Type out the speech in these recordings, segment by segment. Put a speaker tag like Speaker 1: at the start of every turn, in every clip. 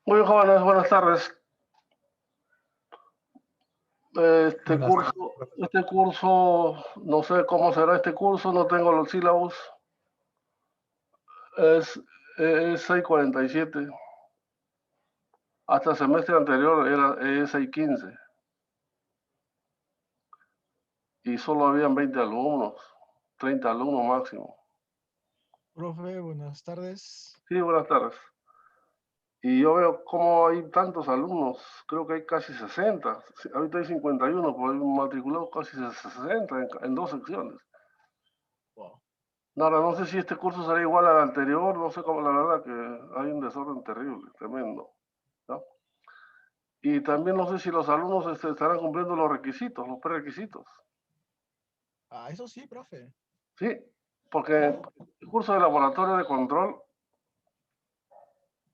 Speaker 1: Muy bien, jóvenes, buenas tardes. Este
Speaker 2: Buenas
Speaker 1: curso,
Speaker 2: tardes, profesor.
Speaker 1: este curso, no sé cómo será este curso, no tengo los sílabos. Es 6:47. Hasta el semestre anterior es 6:15 y solo habían 20 alumnos, 30 alumnos máximo.
Speaker 2: Profe, buenas tardes.
Speaker 1: Sí, buenas tardes. Y yo veo cómo hay tantos alumnos, creo que hay casi 60. Ahorita hay 51, pero hay matriculados casi 60 en dos secciones.
Speaker 2: Wow.
Speaker 1: Nada, no sé si este curso será igual al anterior, no sé cómo, la verdad que hay un desorden terrible, tremendo, ¿no? Y también no sé si los alumnos estarán cumpliendo los requisitos, los prerequisitos.
Speaker 2: Ah, eso sí, profe.
Speaker 1: Sí, porque el curso de laboratorio de control,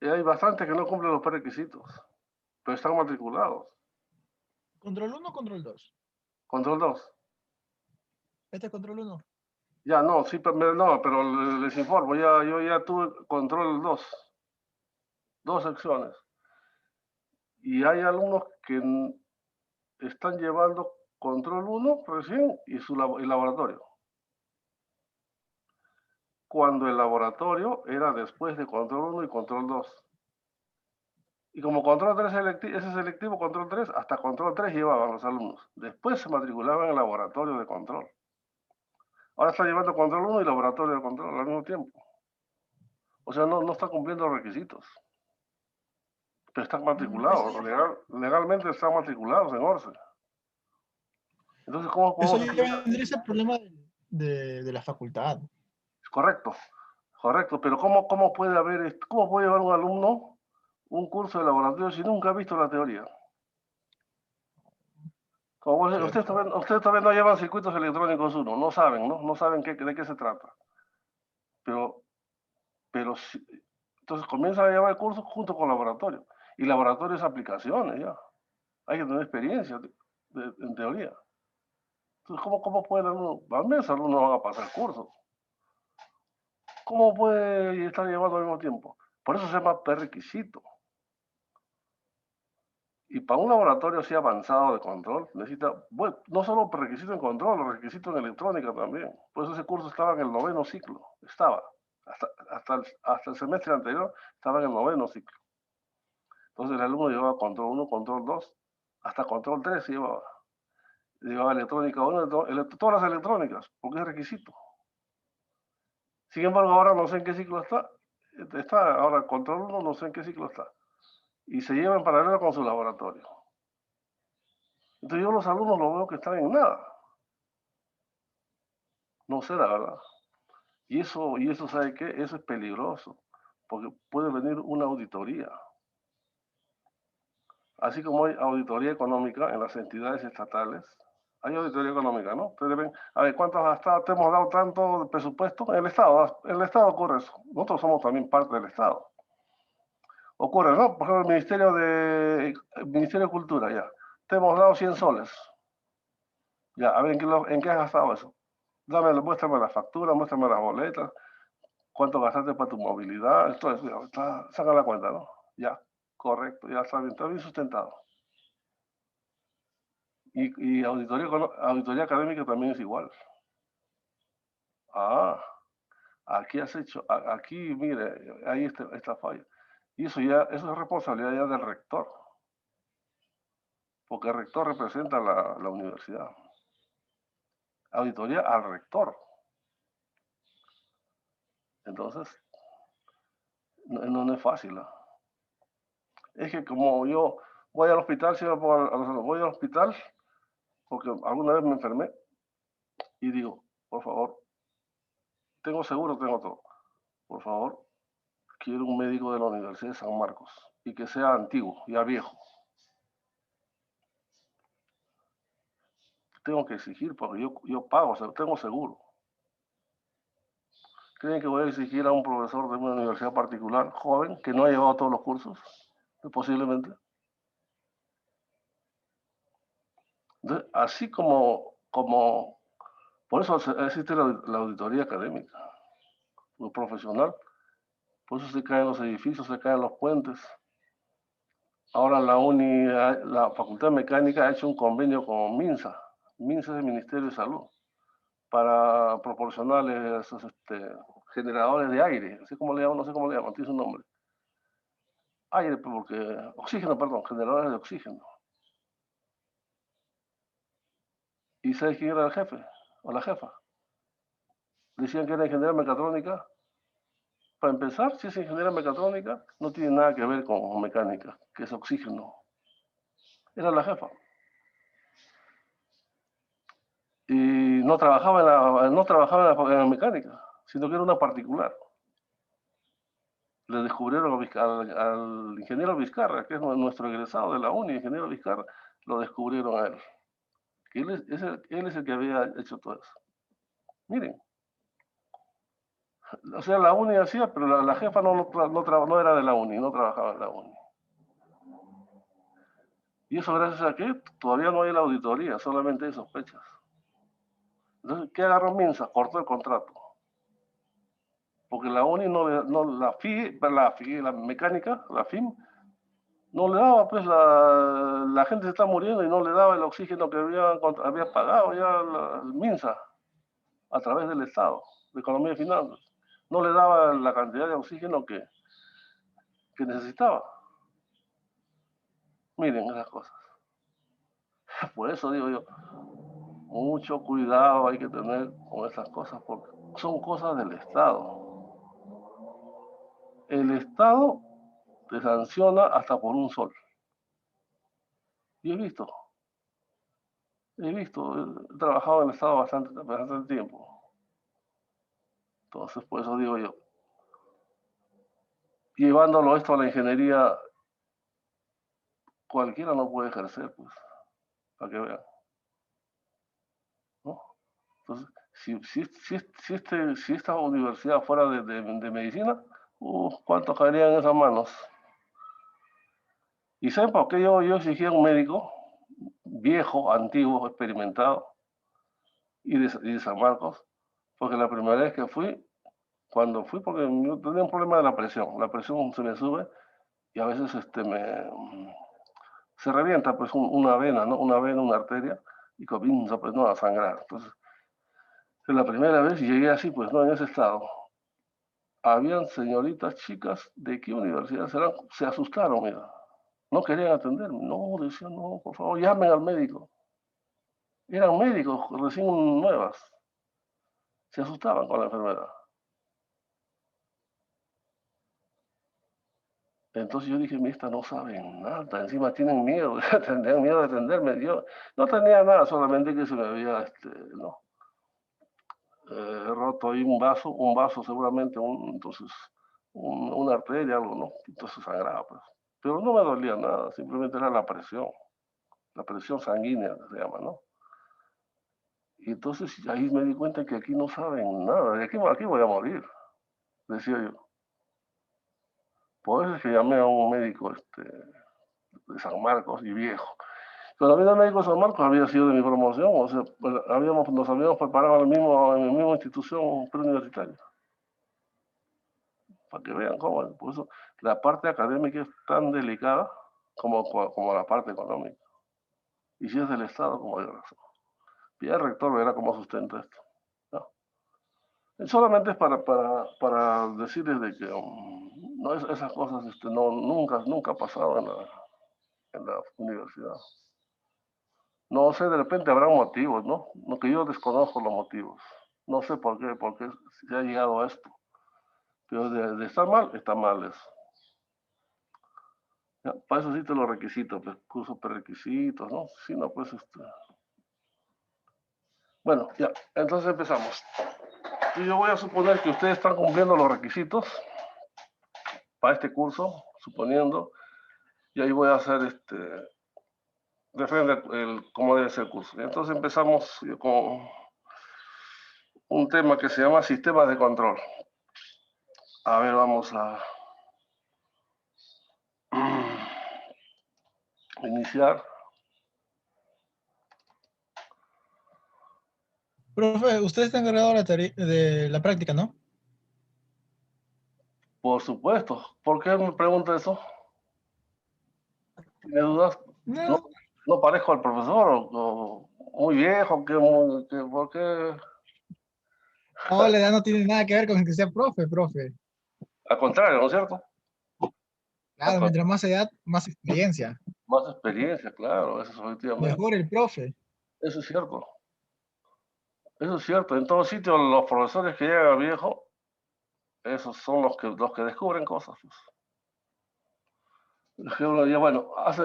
Speaker 1: hay bastantes que no cumplen los prerequisitos, pero están matriculados.
Speaker 2: ¿Control uno o control 2?
Speaker 1: Control 2.
Speaker 2: ¿Este es control uno?
Speaker 1: Ya, no, sí, pero, no, pero les informo, yo ya tuve control 2, dos secciones. Y hay alumnos que están llevando control 1 recién y el laboratorio. Cuando el laboratorio era después de control 1 y control 2. Y como control 3 ese selectivo, control 3, hasta control 3 llevaban los alumnos. Después se matriculaban en el laboratorio de control. Ahora está llevando control 1 y laboratorio de control al mismo tiempo. O sea, no está cumpliendo los requisitos. Pero están
Speaker 2: Eso
Speaker 1: matriculados,
Speaker 2: ya,
Speaker 1: legalmente están matriculados en ORCE. Entonces, ¿cómo
Speaker 2: eso
Speaker 1: podemos
Speaker 2: ya
Speaker 1: explicar?
Speaker 2: vendría a ser problema de la facultad.
Speaker 1: Correcto, correcto, pero ¿cómo puede haber, cómo puede llevar un alumno un curso de laboratorio si nunca ha visto la teoría? Como
Speaker 2: Cierto.
Speaker 1: ustedes también no llevan circuitos electrónicos uno, no saben, ¿no? No saben de qué se trata. Pero, pero entonces comienzan a llevar el curso junto con laboratorio. Y laboratorio es aplicaciones, ya. Hay que tener experiencia en teoría. Entonces, ¿cómo puede uno? Al menos alumnos van a pasar el curso. ¿Cómo puede estar llevando al mismo tiempo? Por eso se llama prerequisito. Y para un laboratorio así avanzado de control, necesita, bueno, no solo requisito en control, los requisitos en electrónica también. Por eso ese curso estaba en el 9º ciclo, estaba. Hasta el semestre anterior estaba en el 9º ciclo. Entonces el alumno llevaba control 1, control 2, hasta control 3 llevaba. Llevaba electrónica 1, todas las electrónicas, porque es requisito. Sin embargo, ahora no sé en qué ciclo está. Está ahora control 1, no sé en qué ciclo está. Y se lleva en paralelo con su laboratorio. Entonces yo los alumnos los veo que están en nada. No sé, la verdad. Y eso, ¿sabe qué? Eso es peligroso, porque puede venir una auditoría. Así como hay auditoría económica en las entidades estatales, hay auditoría económica, ¿no? Ustedes ven, a ver, ¿cuántos te hemos dado tanto de presupuesto? En el Estado ocurre eso. Nosotros somos también parte del Estado. Ocurre, ¿no? Por ejemplo, el Ministerio de Cultura, ya. Te hemos dado 100 soles. Ya, a ver, ¿en qué has gastado eso? Muéstrame la factura, muéstrame las boletas, cuánto gastaste para tu movilidad, esto es, saca la cuenta, ¿no? Ya, correcto, ya está bien sustentado. Y auditoría académica también es igual. Ah, aquí has hecho, aquí, mire, hay esta falla. Y eso es responsabilidad ya del rector, porque el rector representa la universidad. Auditoría al rector. Entonces, no es fácil, ¿no? Es que como yo voy al hospital, si voy al hospital, porque alguna vez me enfermé y digo, por favor, tengo seguro, tengo todo. Por favor, quiero un médico de la Universidad de San Marcos y que sea antiguo, ya viejo. Tengo que exigir porque yo pago, o sea, tengo seguro. ¿Creen que voy a exigir a un profesor de una universidad particular, joven, que no ha llevado todos los cursos? Posiblemente. Entonces, así como por eso existe la auditoría académica, lo profesional. Por eso se caen los edificios, se caen los puentes. Ahora la uni, la Facultad de Mecánica ha hecho un convenio con MINSA. MINSA es el Ministerio de Salud, para proporcionarles esos generadores de aire. No sé cómo le llaman, no sé cómo le llaman, tiene su nombre. Aire, porque oxígeno, perdón, generadores de oxígeno. ¿Y sabes quién era el jefe o la jefa? Decían que era ingeniera mecatrónica. Para empezar, si es ingeniera mecatrónica, no tiene nada que ver con mecánica, que es oxígeno. Era la jefa. Y no trabajaba en la mecánica, sino que era una particular. Le descubrieron al ingeniero Vizcarra, que es nuestro egresado de la uni, ingeniero Vizcarra, lo descubrieron a él. Que él es el que había hecho todo eso. Miren, o sea, la uni hacía, pero la jefa no era de la uni, no trabajaba en la uni. Y eso gracias a que todavía no hay la auditoría, solamente hay sospechas. Entonces, ¿qué agarró Minsa? Cortó el contrato. Porque la uni la mecánica, la FIM, no le daba, pues la gente se está muriendo y no le daba el oxígeno que había pagado ya el MINSA a través del Estado, de Economía y Finanzas. No le daba la cantidad de oxígeno que necesitaba. Miren esas cosas. Por eso digo yo, mucho cuidado hay que tener con esas cosas, porque son cosas del Estado. El Estado te sanciona hasta por un sol. Y he trabajado en el Estado bastante tiempo. Entonces, por eso digo yo, llevándolo esto a la ingeniería, cualquiera no puede ejercer, pues, para que vean. ¿No? Entonces, si esta universidad fuera de medicina, ¿cuántos caerían en esas manos? ¿Y saben por qué yo exigía un médico viejo, antiguo, experimentado, y de San Marcos? Porque la primera vez que cuando fui, porque yo tenía un problema de la presión se me sube y a veces se revienta pues una vena, ¿no? Una arteria, y comienza pues no a sangrar. Entonces, la primera vez llegué así, pues no, en ese estado. Habían señoritas, chicas, ¿de qué universidad serán? Se asustaron, mira. No querían atenderme. No, decían, no, por favor, llamen al médico. Eran médicos recién nuevas. Se asustaban con la enfermedad. Entonces yo dije, estas no saben nada, encima tienen miedo, tendrían miedo de atenderme. Yo no tenía nada, solamente que se me había ¿no? Roto ahí un vaso seguramente, entonces una arteria, algo, ¿no? Entonces sangraba, pues. Pero no me dolía nada, simplemente era la presión sanguínea que se llama, ¿no? Y entonces ahí me di cuenta que aquí no saben nada, de aquí voy a morir, decía yo. Por eso es que llamé a un médico de San Marcos y viejo. Pero la vida médico de San Marcos había sido de mi promoción, o sea, nos habíamos preparado en la misma institución preuniversitaria. Para que vean cómo, por eso la parte académica es tan delicada como la parte económica. Y si es del Estado, como hay razón. Y el rector verá cómo sustenta esto. ¿No? Solamente es para decirles de que no, esas cosas nunca ha pasado en la universidad. No sé, de repente habrá motivos, ¿no? Lo que yo desconozco los motivos. No sé por qué se ha llegado a esto. Pero de estar mal, está mal eso. Ya, para eso sí te los requisitos, pues, cursos prerequisitos, ¿no? Si no, pues Bueno, ya, entonces empezamos. Y yo voy a suponer que ustedes están cumpliendo los requisitos para este curso, suponiendo, y ahí voy a hacer referente cómo debe ser el curso. Entonces empezamos con un tema que se llama sistemas de control. A ver, vamos a iniciar.
Speaker 2: Profe, usted está encargado de la práctica, ¿no?
Speaker 1: Por supuesto. ¿Por qué me pregunta eso? ¿Tiene dudas?
Speaker 2: No,
Speaker 1: No, no parezco al profesor, o muy viejo, ¿por qué?
Speaker 2: no, la edad no tiene nada que ver con que sea profe, profe.
Speaker 1: Al contrario, ¿no es cierto? Al
Speaker 2: Claro,
Speaker 1: contrario,
Speaker 2: mientras más edad, más experiencia.
Speaker 1: más experiencia, claro, eso es efectivamente.
Speaker 2: Mejor el profe.
Speaker 1: Eso es cierto. Eso es cierto. En todos sitios los profesores que llegan a viejo, esos son los que descubren cosas, pues. Que uno ya, bueno, es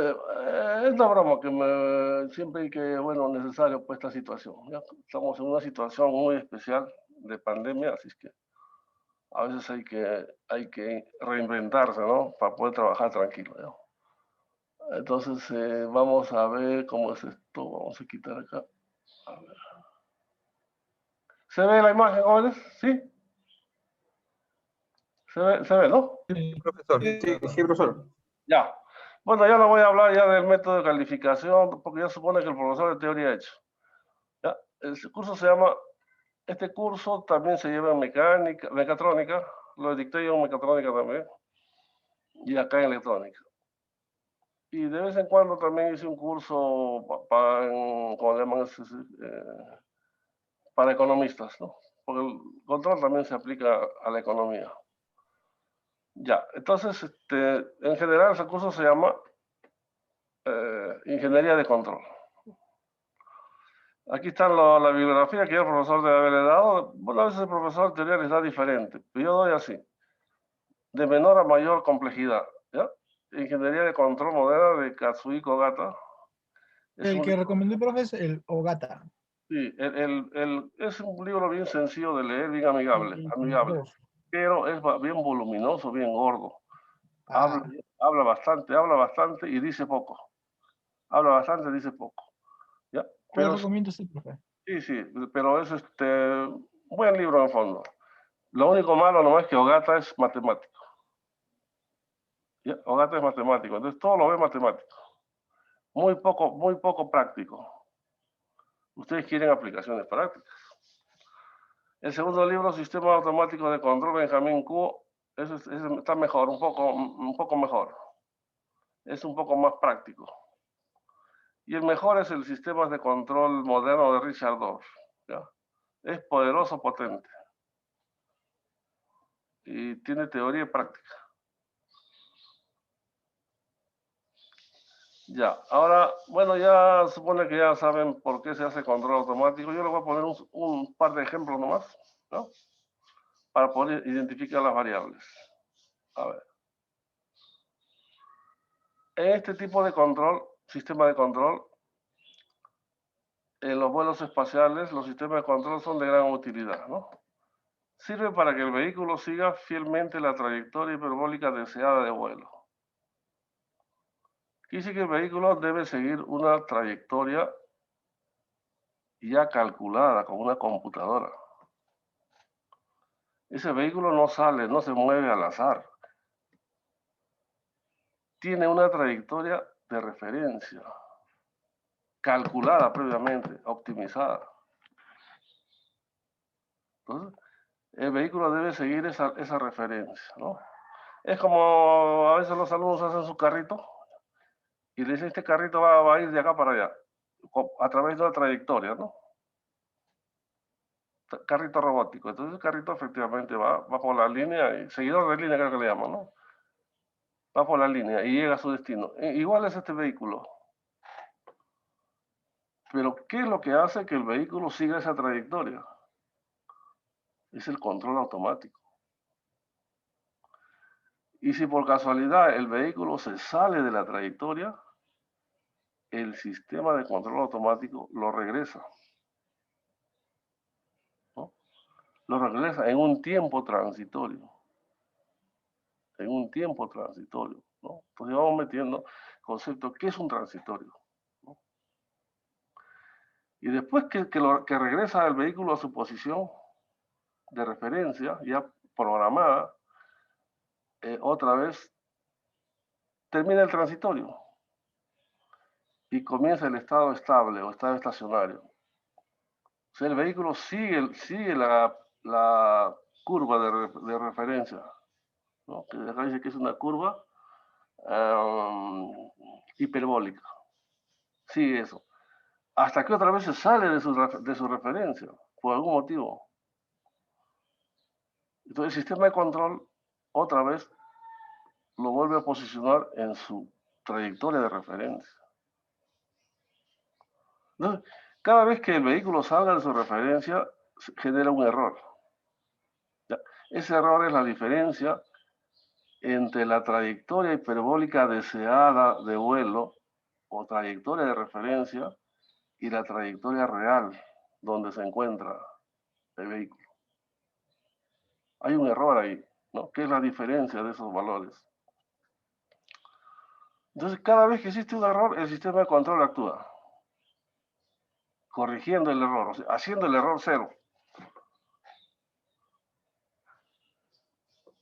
Speaker 1: una broma que siempre hay que, bueno, necesario pues esta situación. ¿Ya? Estamos en una situación muy especial de pandemia, así es que a veces hay que reinventarse, ¿no? Para poder trabajar tranquilo, ¿ya? Entonces, vamos a ver cómo es esto. Vamos a quitar acá. A ver. ¿Se ve la imagen, jóvenes? ¿Sí? ¿Se ve, no?
Speaker 3: Profesor, sí, sí, profesor.
Speaker 1: Ya. Bueno, ya no voy a hablar ya del método de calificación, porque ya supone que el profesor de teoría ha hecho. ¿Ya? Este curso también se lleva en mecatrónica, lo dicté yo en mecatrónica también, y acá en electrónica. Y de vez en cuando también hice un curso ¿cómo le llaman? Para economistas, ¿no? Porque el control también se aplica a la economía. Ya, entonces, en general ese curso se llama Ingeniería de Control. Aquí está la bibliografía que el profesor debe haberle dado. Bueno, a veces el profesor de teoría les da diferente, pero yo doy así, de menor a mayor complejidad. ¿Ya? Ingeniería de Control Moderna de Katsuhiko Ogata.
Speaker 2: El que recomendó el profe es el Ogata.
Speaker 1: Sí, es un libro bien sencillo de leer, bien amigable, pero es bien voluminoso, bien gordo.
Speaker 2: Ah,
Speaker 1: Habla bastante y dice poco. Habla bastante, dice poco. ¿Ya?
Speaker 2: ¿cuál
Speaker 1: Pero
Speaker 2: recomiendo este profe?
Speaker 1: sí, pero es un buen libro en el fondo. Lo único malo nomás es que Ogata es matemático. ¿Ya? Ogata es matemático, entonces todo lo ve matemático. Muy poco práctico. Ustedes quieren aplicaciones prácticas. El segundo libro, Sistema Automático de Control, Benjamín Kuo, ese está mejor, un poco mejor. Es un poco más práctico. Y el mejor es el Sistemas de Control Moderno de Richard Dorff. ¿Ya? Es poderoso, potente. Y tiene teoría y práctica. Ya, ahora, bueno, ya supone que ya saben por qué se hace control automático. Yo les voy a poner un par de ejemplos nomás, ¿no? Para poder identificar las variables. A ver. En este tipo de control, sistema de control, en los vuelos espaciales, los sistemas de control son de gran utilidad, ¿no? Sirve para que el vehículo siga fielmente la trayectoria hiperbólica deseada de vuelo. Dice que el vehículo debe seguir una trayectoria ya calculada con una computadora. Ese vehículo no sale, no se mueve al azar. Tiene una trayectoria de referencia, calculada previamente, optimizada. Entonces, el vehículo debe seguir esa referencia, ¿no? Es como a veces los alumnos hacen su carrito y le dicen, este carrito va a ir de acá para allá, a través de una trayectoria, ¿no? Carrito robótico. Entonces el carrito efectivamente va por la línea, seguidor de línea creo que le llaman, ¿no? Va por la línea y llega a su destino. Igual es este vehículo. Pero ¿qué es lo que hace que el vehículo siga esa trayectoria? Es el control automático. Y si por casualidad el vehículo se sale de la trayectoria, el sistema de control automático lo regresa, ¿no? Lo regresa en un tiempo transitorio. En un tiempo transitorio, ¿no? Entonces vamos metiendo conceptos. ¿Qué es un transitorio? ¿No? Y después que regresa el vehículo a su posición de referencia, ya programada, otra vez termina el transitorio y comienza el estado estable o estado estacionario. O sea, el vehículo sigue la curva de referencia, ¿no? Que acá dice que es una curva hiperbólica. Sigue eso. Hasta que otra vez se sale de su referencia, por algún motivo. Entonces el sistema de control otra vez lo vuelve a posicionar en su trayectoria de referencia. Entonces, cada vez que el vehículo salga de su referencia, genera un error. ¿Ya? Ese error es la diferencia entre la trayectoria hiperbólica deseada de vuelo o trayectoria de referencia y la trayectoria real donde se encuentra el vehículo. Hay un error ahí, ¿no? ¿Qué es la diferencia de esos valores? Entonces, cada vez que existe un error, el sistema de control actúa, corrigiendo el error, o sea, haciendo el error cero.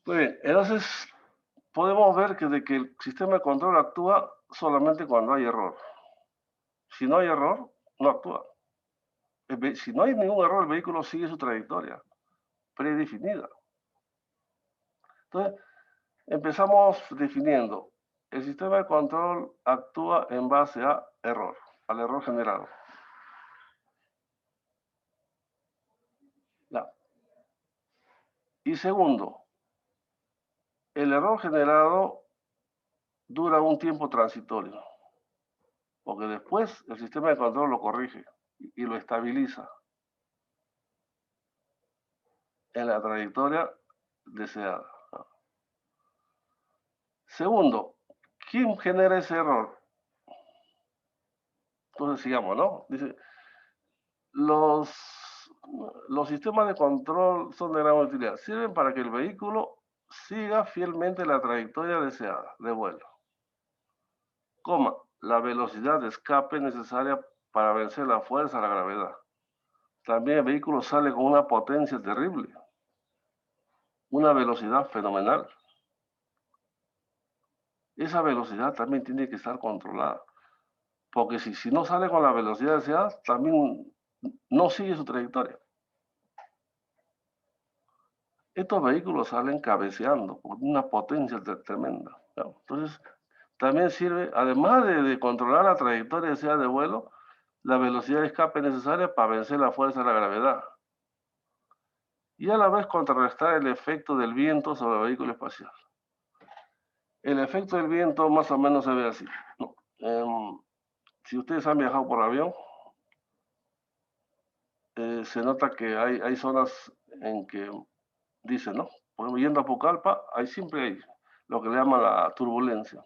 Speaker 1: Muy bien, entonces podemos ver que el sistema de control actúa solamente cuando hay error. Si no hay error, no actúa. Si no hay ningún error, el vehículo sigue su trayectoria predefinida. Entonces, empezamos definiendo. El sistema de control actúa en base a error, al error generado. Ya. Y segundo, el error generado dura un tiempo transitorio, porque después el sistema de control lo corrige y lo estabiliza en la trayectoria deseada. Segundo, ¿quién genera ese error? Entonces sigamos, ¿no? Dice, los sistemas de control son de gran utilidad. Sirven para que el vehículo siga fielmente la trayectoria deseada de vuelo. Coma, la velocidad de escape necesaria para vencer la fuerza, la gravedad. También el vehículo sale con una potencia terrible, una velocidad fenomenal. Esa velocidad también tiene que estar controlada, porque si no sale con la velocidad deseada, también no sigue su trayectoria. Estos vehículos salen cabeceando con una potencia tremenda, ¿no? Entonces, también sirve, además de controlar la trayectoria deseada de vuelo, la velocidad de escape necesaria para vencer la fuerza de la gravedad. Y a la vez contrarrestar el efecto del viento sobre el vehículo espacial. El efecto del viento más o menos se ve así, ¿no? Si ustedes han viajado por avión, se nota que hay zonas en que dicen, ¿no? Por ejemplo, yendo a Pucallpa, siempre hay lo que le llaman la turbulencia.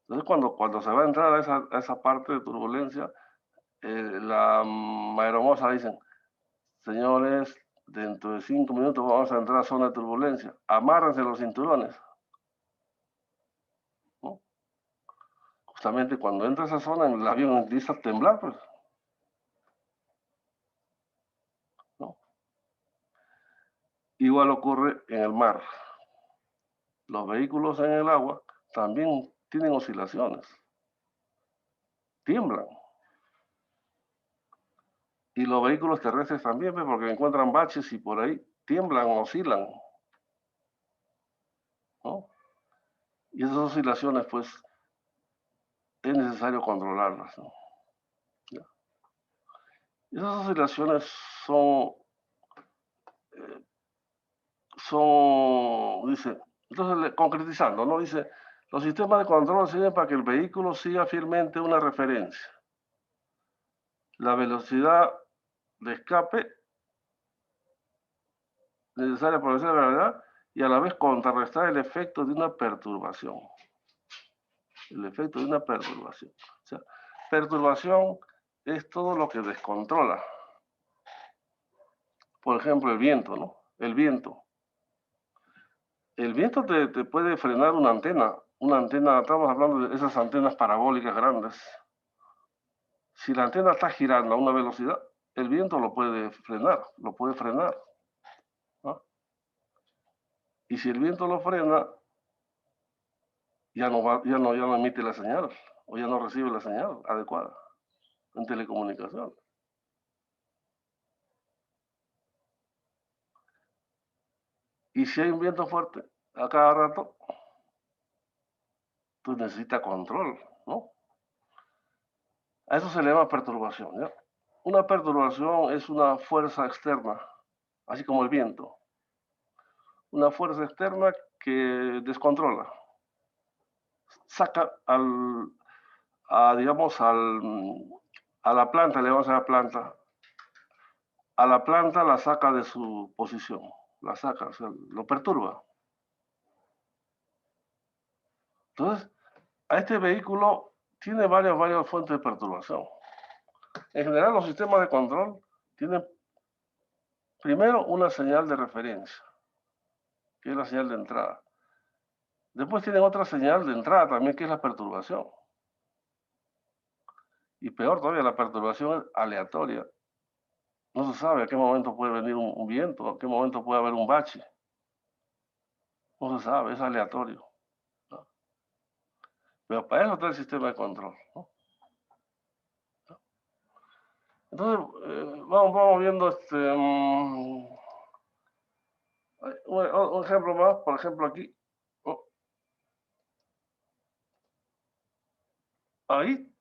Speaker 1: Entonces, cuando se va a entrar a esa parte de turbulencia, la aeromoza dicen, señores, dentro de 5 minutos vamos a entrar a zona de turbulencia, amárrense los cinturones. ¿No? Justamente cuando entra a esa zona, el avión empieza a temblar, pues. ¿No? Igual ocurre en el mar. Los vehículos en el agua también tienen oscilaciones, tiemblan. Y los vehículos terrestres también, pues, porque encuentran baches y por ahí tiemblan, oscilan. ¿No? Y esas oscilaciones, pues, es necesario controlarlas, ¿no? ¿Ya? Esas oscilaciones eh, dice, entonces concretizando, ¿no? Dice, los sistemas de control sirven para que el vehículo siga fielmente una referencia. La velocidad de escape necesaria para vencer la gravedad y a la vez contrarrestar el efecto de una perturbación. El efecto de una perturbación. O sea, perturbación es todo lo que descontrola. Por ejemplo, el viento, ¿no? El viento. El viento te puede frenar una antena. Una antena, estamos hablando de esas antenas parabólicas grandes. Si la antena está girando a una velocidad, el viento lo puede frenar, ¿no? Y si el viento lo frena, ya no emite la señal, o ya no recibe la señal adecuada en telecomunicación. Y si hay un viento fuerte, a cada rato, Entonces necesita control, ¿no? A eso se le llama perturbación, ¿ya? Una perturbación es una fuerza externa, así como el viento. Una fuerza externa que descontrola, saca digamos, a la planta, le vamos a la planta, a la planta la saca de su posición, la saca, o sea, lo perturba. Entonces, a este vehículo tiene varias fuentes de perturbación. En general, los sistemas de control tienen primero una señal de referencia, que es la señal de entrada. Después tienen otra señal de entrada también, que es la perturbación. Y peor todavía, la perturbación es aleatoria. No se sabe a qué momento puede venir un viento, a qué momento puede haber un bache. No se sabe, es aleatorio, ¿no? Pero para eso está el sistema de control, ¿no? Entonces, vamos viendo un ejemplo más, por ejemplo aquí, ¿no? Ahí,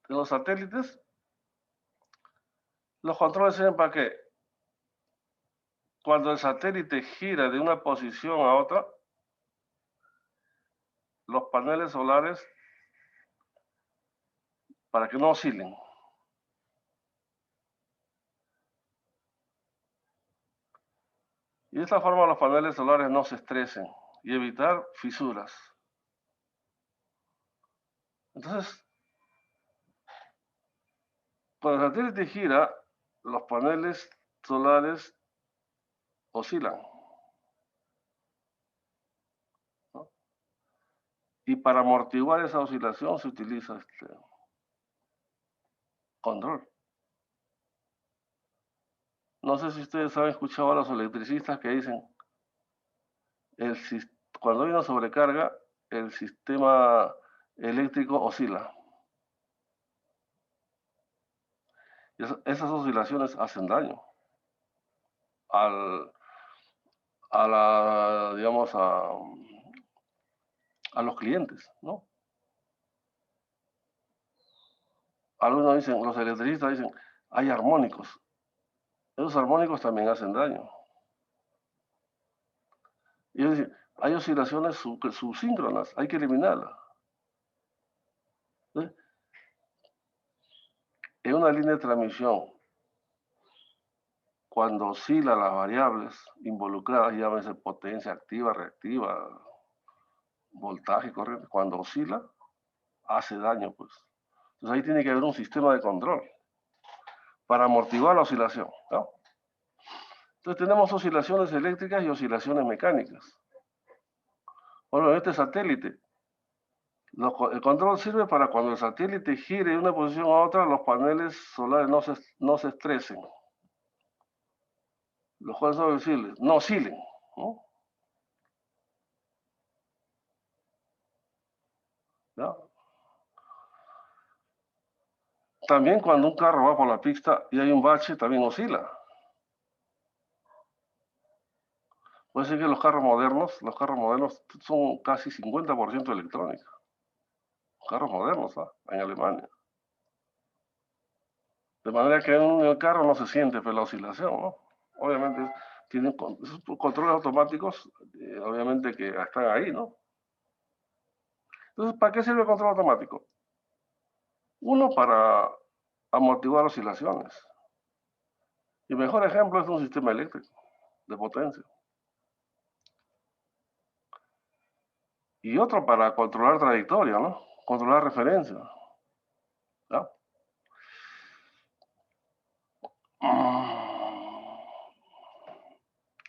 Speaker 1: en los satélites, los controles sirven para qué. Cuando el satélite gira de una posición a otra, los paneles solares, para que no oscilen. Y de esta forma los paneles solares no se estresen y evitar fisuras. Entonces, cuando el satélite gira, los paneles solares oscilan, ¿no? Y para amortiguar esa oscilación se utiliza este control. No sé si ustedes han escuchado a los electricistas que dicen, cuando hay una sobrecarga, el sistema eléctrico oscila. Y esas oscilaciones hacen daño digamos, a los clientes, ¿no? Algunos dicen, los electricistas dicen, hay armónicos. Esos armónicos también hacen daño. Y ellos dicen, hay oscilaciones subsíncronas, hay que eliminarlas. ¿Sí? En una línea de transmisión, cuando oscilan las variables involucradas, llámese potencia activa, reactiva, voltaje, corriente, cuando oscila, hace daño, pues. Entonces ahí tiene que haber un sistema de control para amortiguar la oscilación, ¿no? Entonces tenemos oscilaciones eléctricas y oscilaciones mecánicas. Bueno, en este satélite, el control sirve para cuando el satélite gire de una posición a otra, los paneles solares no se estresen. Los cuales son visibles, no oscilen, ¿no? ¿Ya? También cuando un carro va por la pista y hay un bache, también oscila. Puede ser que los carros modernos son casi 50% electrónica. Carros modernos, ¿ah? En Alemania. De manera que en el carro no se siente pues, la oscilación, ¿no? Obviamente tienen esos controles automáticos, obviamente que están ahí, ¿no? Entonces, ¿para qué sirve el control automático? Uno, para amortiguar oscilaciones. Y el mejor ejemplo es un sistema eléctrico de potencia. Y otro para controlar trayectoria, ¿no? Controlar referencia. ¿Ya?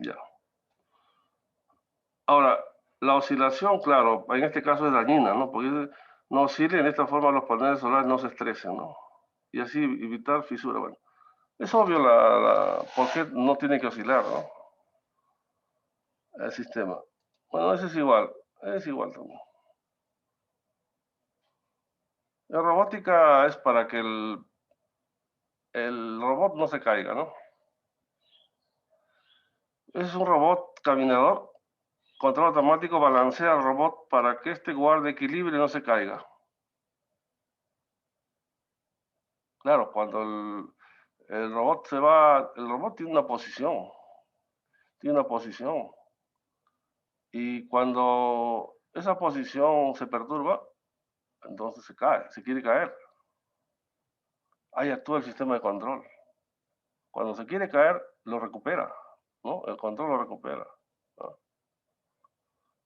Speaker 1: Ya. Ahora, la oscilación, claro, en este caso es dañina, ¿no? Porque no oscilen, de esta forma los paneles solares no se estresen, ¿no? Y así evitar fisura. Bueno, es obvio por qué no tiene que oscilar, ¿no? El sistema. Bueno, ese es igual también. La robótica es para que el robot no se caiga, ¿no? Es un robot caminador control automático balancea al robot para que éste guarde equilibrio y no se caiga. Claro, cuando el robot se va, el robot tiene una posición. Tiene una posición. Y cuando esa posición se perturba, entonces se cae, se quiere caer. Ahí actúa el sistema de control. Cuando se quiere caer, lo recupera, ¿no? El control lo recupera, ¿no?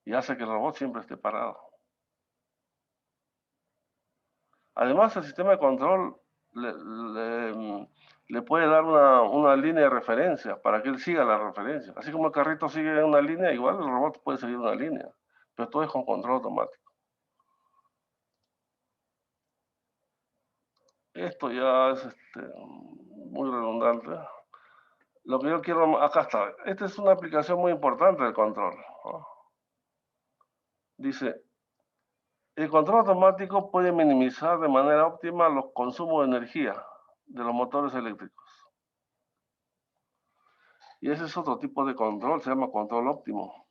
Speaker 1: Y hace que el robot siempre esté parado. Además, el sistema de control le puede dar una línea de referencia para que él siga la referencia. Así como el carrito sigue una línea, igual el robot puede seguir una línea, pero todo es con control automático. Esto ya es muy redundante. Lo que yo quiero, acá está. Esta es una aplicación muy importante del control, ¿no? Dice, el control automático puede minimizar de manera óptima los consumos de energía de los motores eléctricos. Y ese es otro tipo de control, se llama control óptimo,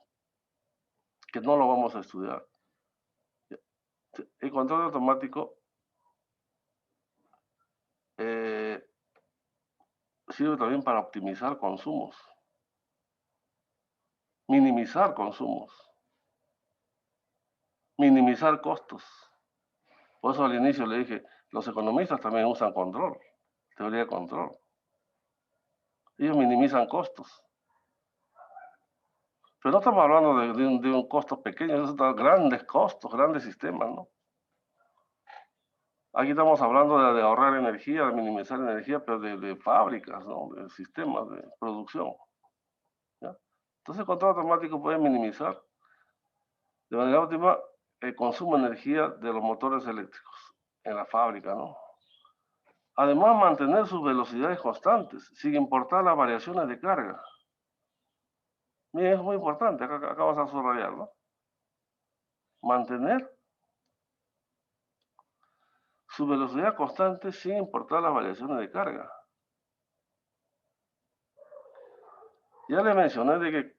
Speaker 1: que no lo vamos a estudiar. El control automático sirve también para optimizar consumos, minimizar consumos, minimizar costos. Por eso al inicio le dije, los economistas también usan control, teoría de control. Ellos minimizan costos. Pero no estamos hablando de un costo pequeño, esos son grandes costos, grandes sistemas, ¿no? Aquí estamos hablando de ahorrar energía, de minimizar energía, pero de fábricas, ¿no? De sistemas de producción, ¿ya? Entonces el control automático puede minimizar de manera óptima el consumo de energía de los motores eléctricos en la fábrica, ¿no? Además, mantener sus velocidades constantes, sin importar las variaciones de carga. Miren, es muy importante, acá vas a subrayarlo. Mantener su velocidad constante sin importar las variaciones de carga. Ya le mencioné de que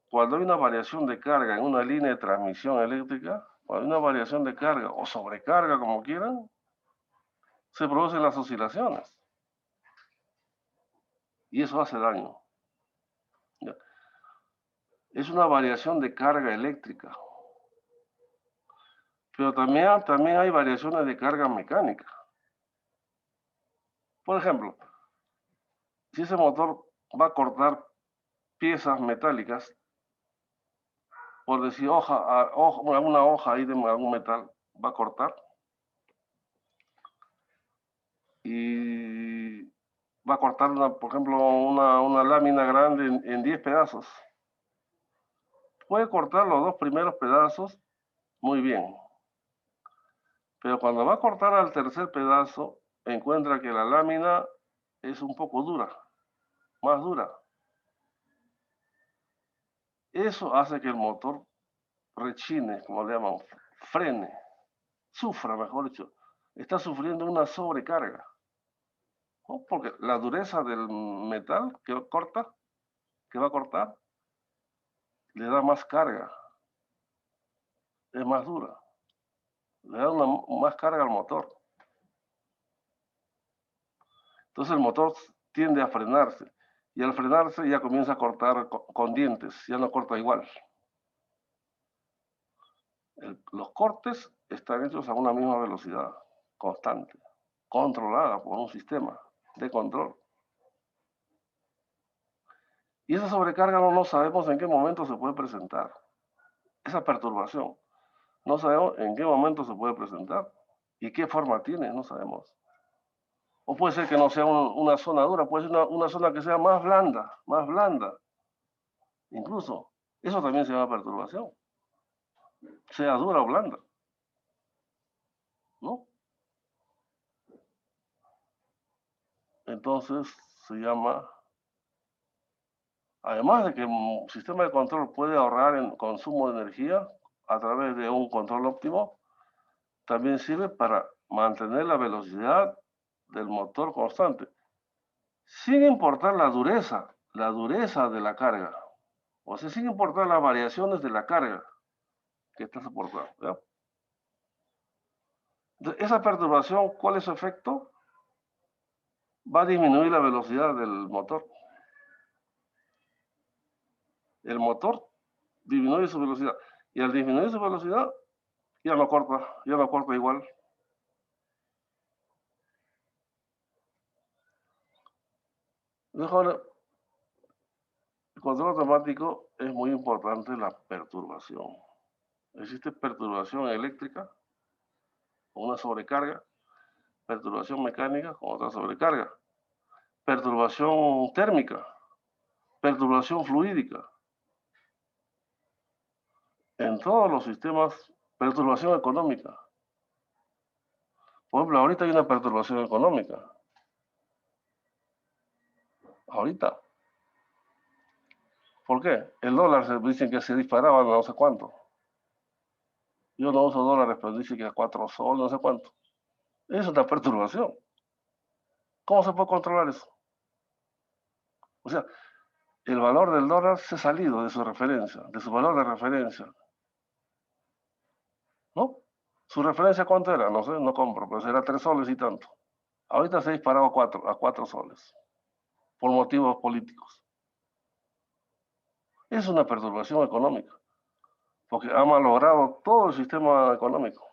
Speaker 1: cuando hay una variación de carga en una línea de transmisión eléctrica, cuando hay una variación de carga o sobrecarga, como quieran, se producen las oscilaciones. Y eso hace daño. ¿Ya? Es una variación de carga eléctrica. Pero también hay variaciones de carga mecánica. Por ejemplo, si ese motor va a cortar piezas metálicas, por decir una hoja ahí de algún metal, va a cortar y va a cortar, por ejemplo, una lámina grande en 10 pedazos. Puede cortar los 2 primeros pedazos muy bien, pero cuando va a cortar al tercer pedazo, encuentra que la lámina es un poco dura, más dura. Eso hace que el motor rechine, como le llaman, frene, sufra, mejor dicho. Está sufriendo una sobrecarga, ¿no? Porque la dureza del metal que va a cortar, le da más carga, es más dura, le da más carga al motor. Entonces el motor tiende a frenarse y al frenarse ya comienza a cortar con dientes, ya no corta igual. Los cortes están hechos a una misma velocidad, constante, controlada por un sistema de control. Y esa sobrecarga no sabemos en qué momento se puede presentar. Esa perturbación, no sabemos en qué momento se puede presentar y qué forma tiene, no sabemos. O puede ser que no sea una zona dura, puede ser una zona que sea más blanda, más blanda. Incluso, eso también se llama perturbación. Sea dura o blanda, ¿no? Entonces se llama, además de que un sistema de control puede ahorrar en consumo de energía a través de un control óptimo, también sirve para mantener la velocidad del motor constante, sin importar la dureza de la carga. O sea, sin importar las variaciones de la carga que está soportando. ¿Ya? Entonces, esa perturbación, ¿cuál es su efecto? Va a disminuir la velocidad del motor. El motor disminuye su velocidad. Y al disminuir su velocidad, ya no corta igual. Entonces, el control automático es muy importante la perturbación. Existe perturbación eléctrica con una sobrecarga, perturbación mecánica con otra sobrecarga, perturbación térmica, perturbación fluídica. En todos los sistemas, perturbación económica. Por ejemplo, ahorita hay una perturbación económica. Ahorita. ¿Por qué? El dólar se dicen que se disparaba no sé cuánto. Yo no uso dólares, pero dice que a 4 soles, no sé cuánto. Es una perturbación. ¿Cómo se puede controlar eso? O sea, el valor del dólar se ha salido de su referencia, de su valor de referencia. ¿No? ¿Su referencia cuánto era? No sé, no compro, pero será 3 soles y tanto. Ahorita se ha disparado a 4 soles, por motivos políticos. Es una perturbación económica, porque ha malogrado todo el sistema económico,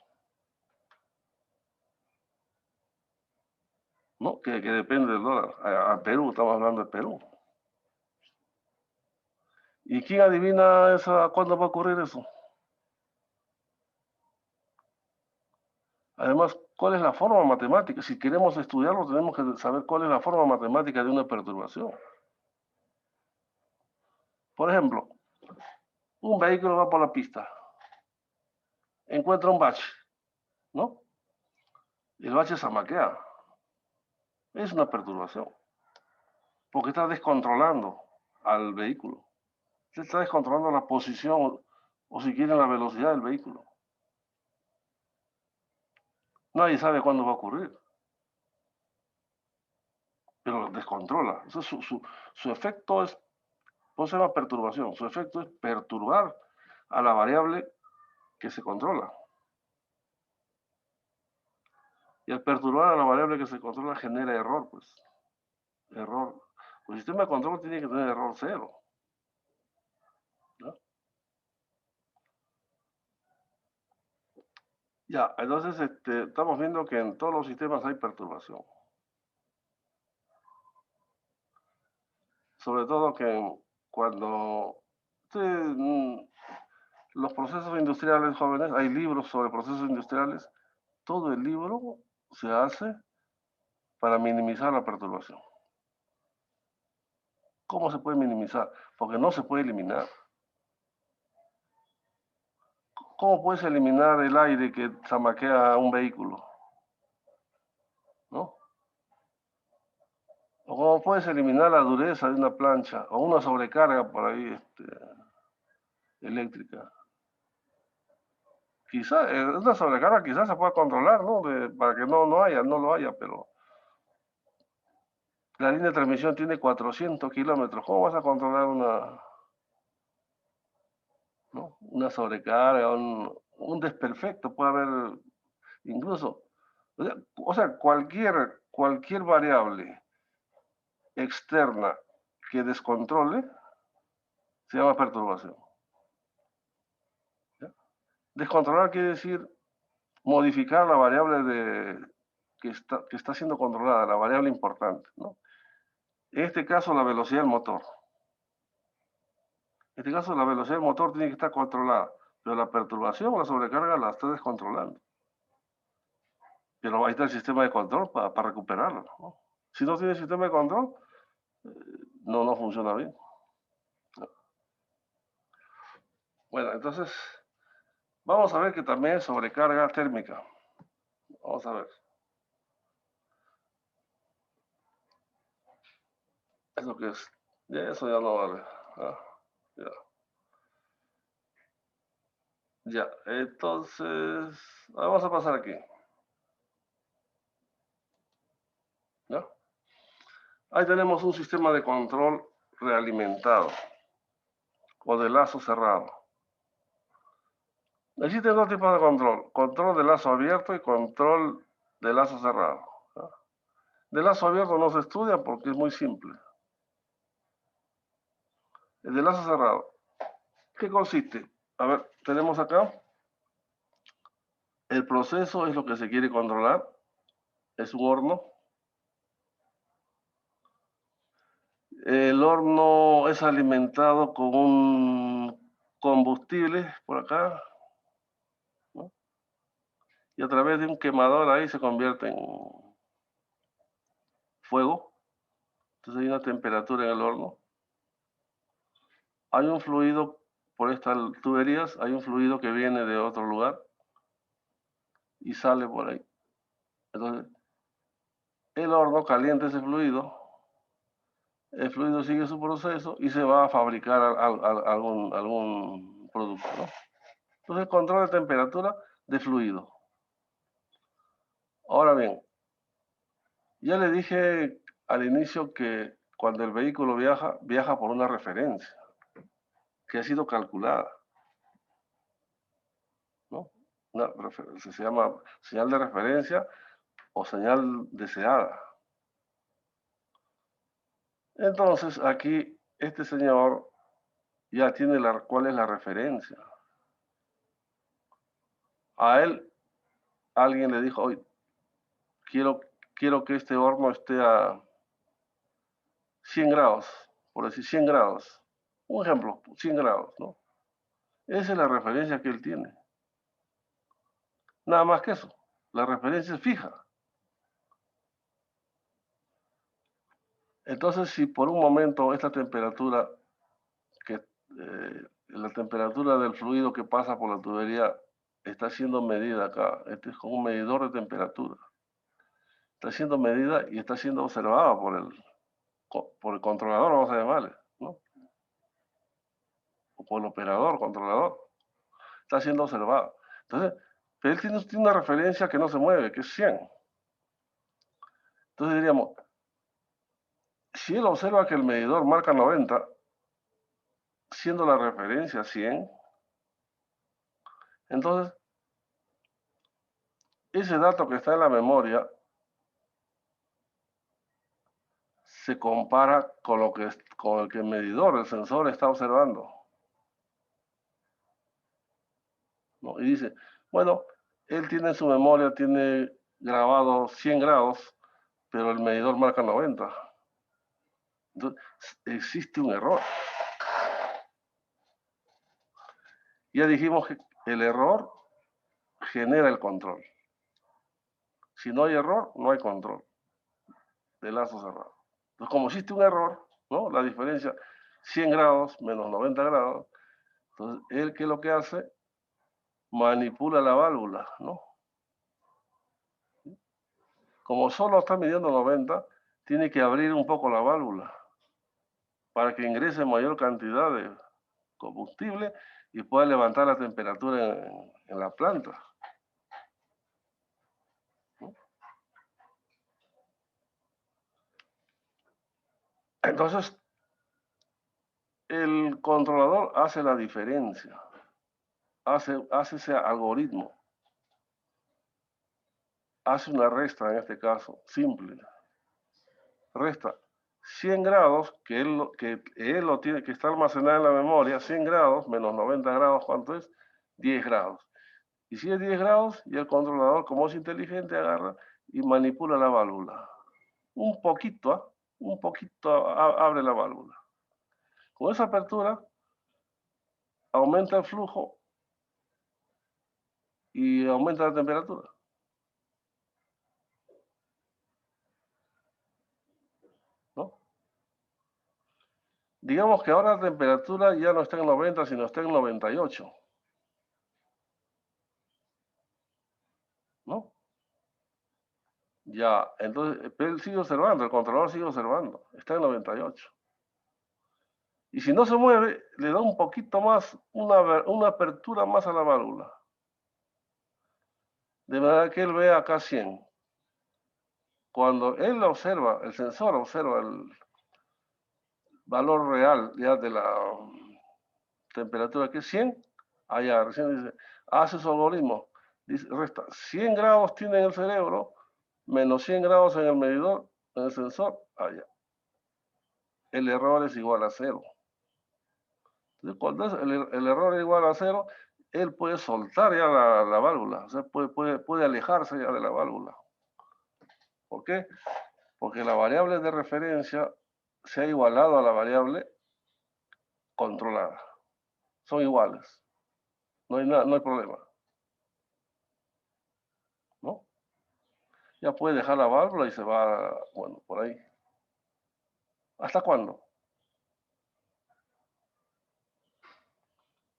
Speaker 1: ¿no? Que depende del dólar. A Perú, estamos hablando de Perú. ¿Y quién adivina cuándo va a ocurrir eso? Además, ¿cuál es la forma matemática? Si queremos estudiarlo, tenemos que saber cuál es la forma matemática de una perturbación. Por ejemplo, un vehículo va por la pista, encuentra un bache, ¿no? El bache se maquea. Es una perturbación, porque está descontrolando al vehículo. Se está descontrolando la posición o si quieren la velocidad del vehículo. Nadie sabe cuándo va a ocurrir, pero descontrola. Entonces, su efecto es, no se llama perturbación, su efecto es perturbar a la variable que se controla. Y al perturbar a la variable que se controla genera error, pues. Error. El sistema de control tiene que tener error cero. ¿No? Ya, entonces estamos viendo que en todos los sistemas hay perturbación. Sobre todo que cuando los procesos industriales jóvenes, hay libros sobre procesos industriales, todo el libro se hace para minimizar la perturbación. ¿Cómo se puede minimizar? Porque no se puede eliminar. ¿Cómo puedes eliminar el aire que zamaquea un vehículo? ¿No? O cómo puedes eliminar la dureza de una plancha o una sobrecarga por ahí eléctrica. Quizá, una sobrecarga quizás se pueda controlar, ¿no? Para que no lo haya, pero la línea de transmisión tiene 400 kilómetros. ¿Cómo vas a controlar una sobrecarga, un desperfecto? Puede haber incluso, o sea cualquier variable externa que descontrole se llama perturbación. ¿Ya? Descontrolar quiere decir modificar la variable que está siendo controlada, la variable importante, ¿no? En este caso, la velocidad del motor. En este caso, la velocidad del motor tiene que estar controlada, pero la perturbación o la sobrecarga la está descontrolando. Pero ahí está el sistema de control para recuperarlo, ¿no? Si no tiene sistema de control, no funciona bien. Bueno, entonces, vamos a ver que también es sobrecarga térmica. Vamos a ver. ¿Eso qué es? Ya, eso ya no vale. Ya. Ya, entonces, vamos a pasar aquí. ¿Ya? Ahí tenemos un sistema de control realimentado. o de lazo cerrado. Existen dos tipos de control. Control de lazo abierto y control de lazo cerrado. De lazo abierto no se estudia porque es muy simple. El de lazo cerrado. ¿Qué consiste? A ver, tenemos acá. El proceso es lo que se quiere controlar. Es un horno. El horno es alimentado con un combustible por acá, ¿no? Y a través de un quemador ahí se convierte en fuego. Entonces hay una temperatura en el horno. Hay un fluido por estas tuberías, hay un fluido que viene de otro lugar y sale por ahí. Entonces, el horno calienta ese fluido, el fluido sigue su proceso y se va a fabricar algún producto, ¿no? Entonces, control de temperatura de fluido. Ahora bien, ya le dije al inicio que cuando el vehículo viaja, viaja por una referencia que ha sido calculada, ¿no? Se llama señal de referencia o señal deseada. Entonces, aquí este señor ya tiene cuál es la referencia. A él alguien le dijo, hoy quiero que este horno esté a 100 grados, por decir 100 grados. Un ejemplo, 100 grados, ¿no? Esa es la referencia que él tiene. Nada más que eso. La referencia es fija. Entonces, si por un momento esta temperatura, la temperatura del fluido que pasa por la tubería está siendo medida acá, este es como un medidor de temperatura. Está siendo medida y está siendo observada por el controlador, vamos a llamarle, ¿no? O por el operador, controlador. Está siendo observada. Entonces, pero él tiene una referencia que no se mueve, que es 100. Entonces diríamos, si él observa que el medidor marca 90, siendo la referencia 100, entonces ese dato que está en la memoria se compara con el que el medidor, el sensor está observando, ¿no? Y dice, bueno, él tiene en su memoria, tiene grabado 100 grados, pero el medidor marca 90. Entonces, existe un error. Ya dijimos que el error genera el control. Si no hay error, no hay control de lazo cerrado. Entonces, como existe un error, ¿no? La diferencia 100 grados menos 90 grados, entonces él, ¿qué es lo que hace? Manipula la válvula, ¿no? Como solo está midiendo 90, tiene que abrir un poco la válvula para que ingrese mayor cantidad de combustible y pueda levantar la temperatura en la planta, ¿no? Entonces, el controlador hace la diferencia, hace ese algoritmo, hace una resta en este caso, simple. Resta 100 grados, que él lo tiene, que está almacenado en la memoria, 100 grados menos 90 grados, ¿cuánto es? 10 grados. Y si es 10 grados, y el controlador, como es inteligente, agarra y manipula la válvula. Un poquito, un poquito abre la válvula. Con esa apertura, aumenta el flujo y aumenta la temperatura. ¿No? Digamos que ahora la temperatura ya no está en 90, sino está en 98. ¿No? Ya, entonces él sigue observando, el controlador sigue observando, está en 98. Y si no se mueve, le da un poquito más, una apertura más a la válvula. De manera que él ve acá 100. Cuando él observa, el sensor observa el valor real ya temperatura que es 100, allá recién dice, hace su algoritmo, dice, resta 100 grados tiene en el cerebro, menos 100 grados en el medidor, en el sensor, allá. El error es igual a 0. Entonces, cuando el error es igual a 0, él puede soltar ya la válvula, o sea, puede alejarse ya de la válvula. ¿Por qué? Porque la variable de referencia se ha igualado a la variable controlada. Son iguales. No hay problema. ¿No? Ya puede dejar la válvula y se va, bueno, por ahí. ¿Hasta cuándo?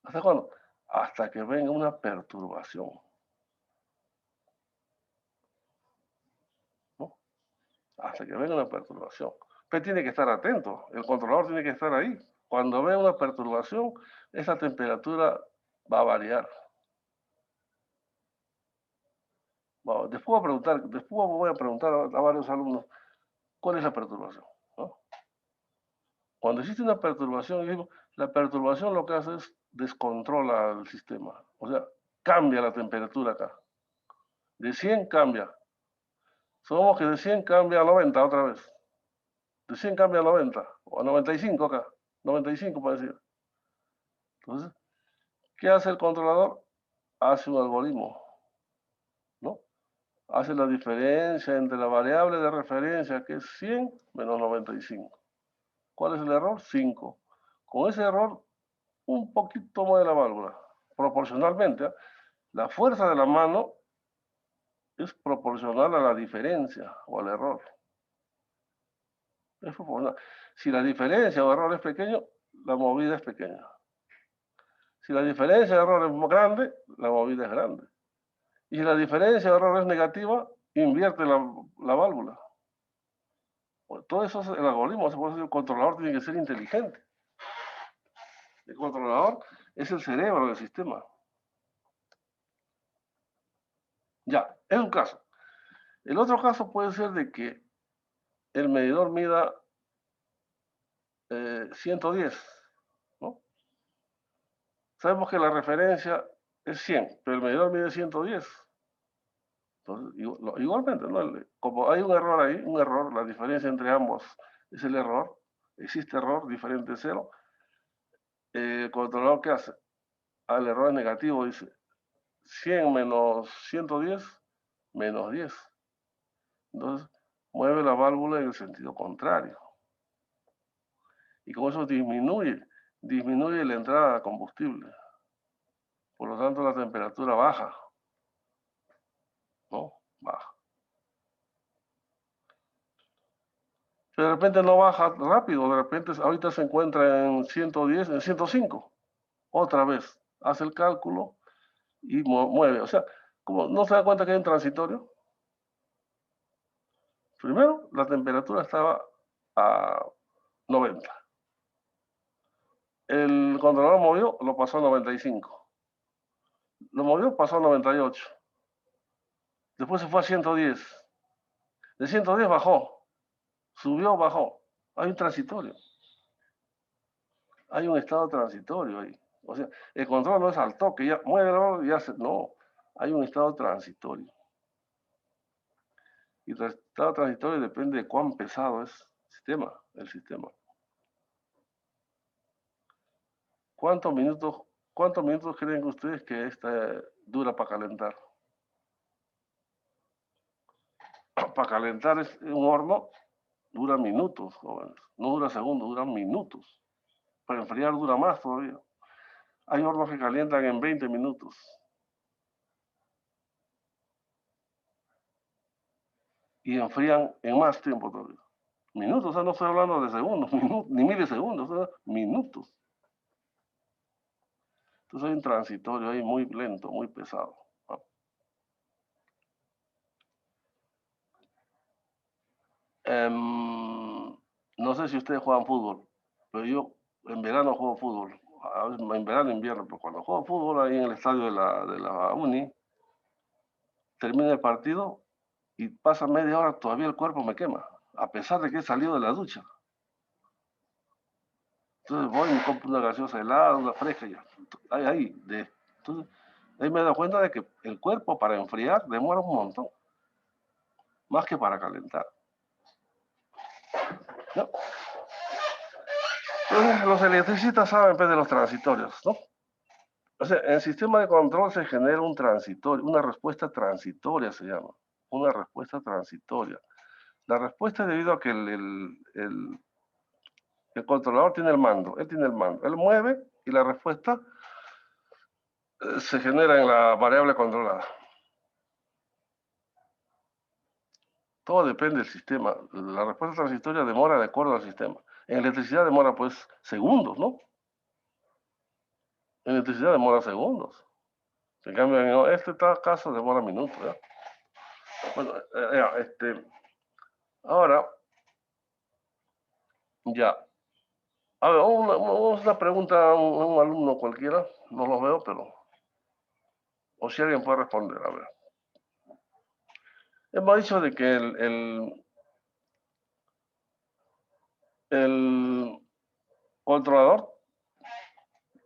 Speaker 1: ¿Hasta cuándo? Hasta que venga una perturbación. ¿No? Hasta que venga una perturbación. Pero tiene que estar atento. El controlador tiene que estar ahí. Cuando vea una perturbación, esa temperatura va a variar. Bueno, después voy a preguntar a varios alumnos cuál es la perturbación. ¿No? Cuando existe una perturbación, la perturbación lo que hace es descontrola el sistema. O sea, cambia la temperatura acá. De 100 cambia. Supongamos que de 100 cambia a 90 otra vez. De 100 cambia a 90. O a 95 acá. 95 para decir. Entonces, ¿qué hace el controlador? Hace un algoritmo. ¿No? Hace la diferencia entre la variable de referencia, que es 100 menos 95. ¿Cuál es el error? 5. Con ese error, un poquito más de la válvula. Proporcionalmente, ¿eh? La fuerza de la mano es proporcional a la diferencia o al error. Es proporcional. Si la diferencia o error es pequeño, la movida es pequeña. Si la diferencia de error es grande, la movida es grande. Y si la diferencia de error es negativa, invierte la válvula. Pues todo eso es el algoritmo, por eso el controlador tiene que ser inteligente. El controlador es el cerebro del sistema. Ya, es un caso. El otro caso puede ser de que el medidor mida 110, ¿no? Sabemos que la referencia es 100, pero el medidor mide 110. Entonces, igualmente, ¿no? Como hay un error ahí, la diferencia entre ambos es el error, existe error diferente de 0, el controlador, ¿qué hace? El error es negativo, dice 100 menos 110, menos 10. Entonces, mueve la válvula en el sentido contrario. Y con eso disminuye la entrada de combustible. Por lo tanto, la temperatura baja, ¿no? Baja. Pero de repente no baja rápido, de repente ahorita se encuentra en 110, en 105. Otra vez, hace el cálculo y mueve. O sea, como no se da cuenta que hay un transitorio. Primero, la temperatura estaba a 90. El controlador movió, lo pasó a 95. Lo movió, pasó a 98. Después se fue a 110. De 110 bajó. Subió, bajó. Hay un transitorio. Hay un estado transitorio ahí. O sea, el control no es al toque, ya mueve y hace. No, hay un estado transitorio. Y el estado transitorio depende de cuán pesado es el sistema. ¿Cuántos minutos creen ustedes que esta dura para calentar? Para calentar es un horno, dura minutos, jóvenes. No dura segundos, duran minutos. Para enfriar dura más todavía. Hay hornos que calientan en 20 minutos. Y enfrían en más tiempo todavía. Minutos, o sea, no estoy hablando de segundos, ni milisegundos, o sea, minutos. Entonces hay un transitorio ahí muy lento, muy pesado. No sé si ustedes juegan fútbol, pero yo en verano juego fútbol. En verano, invierno, pero cuando juego fútbol ahí en el estadio de la Uni, termina el partido y pasa media hora, todavía el cuerpo me quema, a pesar de que he salido de la ducha. Entonces voy y me compro una gaseosa helada, una fresca, ya. Entonces, ahí me he dado cuenta de que el cuerpo para enfriar demora un montón, más que para calentar. ¿No? Entonces, los electricistas saben pues, de los transitorios, ¿no? O sea, en el sistema de control se genera un transitorio, una respuesta transitoria se llama, una respuesta transitoria. La respuesta es debido a que el controlador tiene el mando, él mueve y la respuesta se genera en la variable controlada. Todo depende del sistema. La respuesta transitoria demora de acuerdo al sistema. En electricidad demora pues segundos, ¿no? En electricidad demora segundos. En cambio, en este caso demora minutos. ¿Ya? Bueno, ahora, ya. A ver, una pregunta a un alumno cualquiera. No lo veo, pero... O si alguien puede responder, a ver. Hemos dicho de que el controlador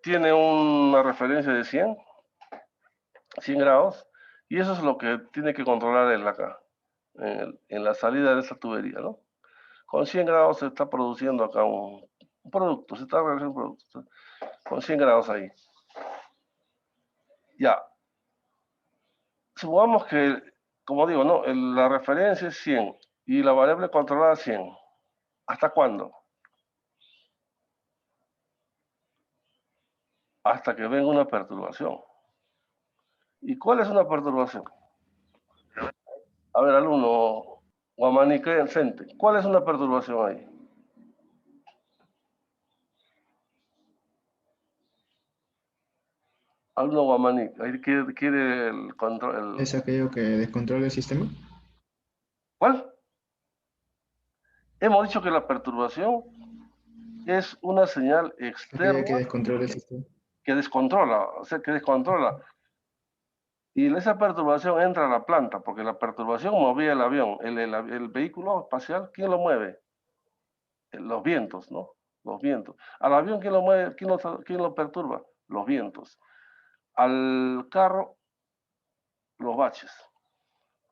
Speaker 1: tiene una referencia de 100 grados, y eso es lo que tiene que controlar él acá, en la salida de esa tubería, ¿no? Con 100 grados se está produciendo acá un producto, se está realizando un producto, con 100 grados ahí. Ya. Supongamos que, como digo, ¿no? La referencia es 100 y la variable controlada 100. ¿Hasta cuándo? Hasta que venga una perturbación. ¿Y cuál es una perturbación? A ver, alumno, Guamanique, el CENTE, ¿cuál es una perturbación ahí? Alumno Guamanique, ahí quiere el control.
Speaker 4: ¿Es aquello que descontrola el sistema?
Speaker 1: ¿Cuál? Hemos dicho que la perturbación es una señal externa
Speaker 4: Aquella que descontrola el sistema.
Speaker 1: que descontrola, o sea, que descontrola. Y esa perturbación entra a la planta, porque la perturbación movía el avión, el vehículo espacial, ¿quién lo mueve? Los vientos, ¿no? Los vientos. Al avión, ¿quién lo mueve? ¿Quién lo perturba? Los vientos. Al carro, los baches.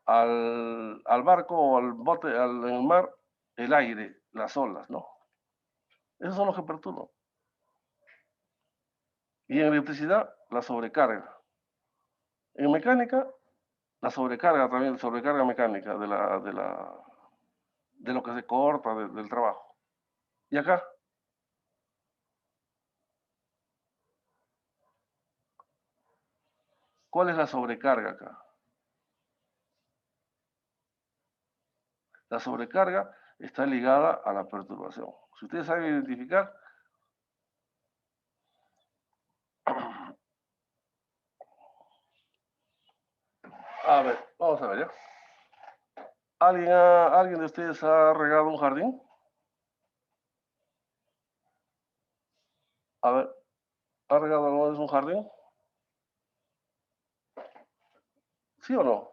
Speaker 1: Al barco o al bote, en el mar, el aire, las olas, ¿no? Esos son los que perturban. Y en electricidad, la sobrecarga. En mecánica, la sobrecarga también, sobrecarga mecánica de lo que se corta del trabajo. Y acá, ¿cuál es la sobrecarga acá? La sobrecarga está ligada a la perturbación. Si ustedes saben identificar, a ver, vamos a ver ya. ¿Alguien de ustedes ha regado un jardín? A ver, ¿ha regado alguna vez un jardín? ¿Sí o no?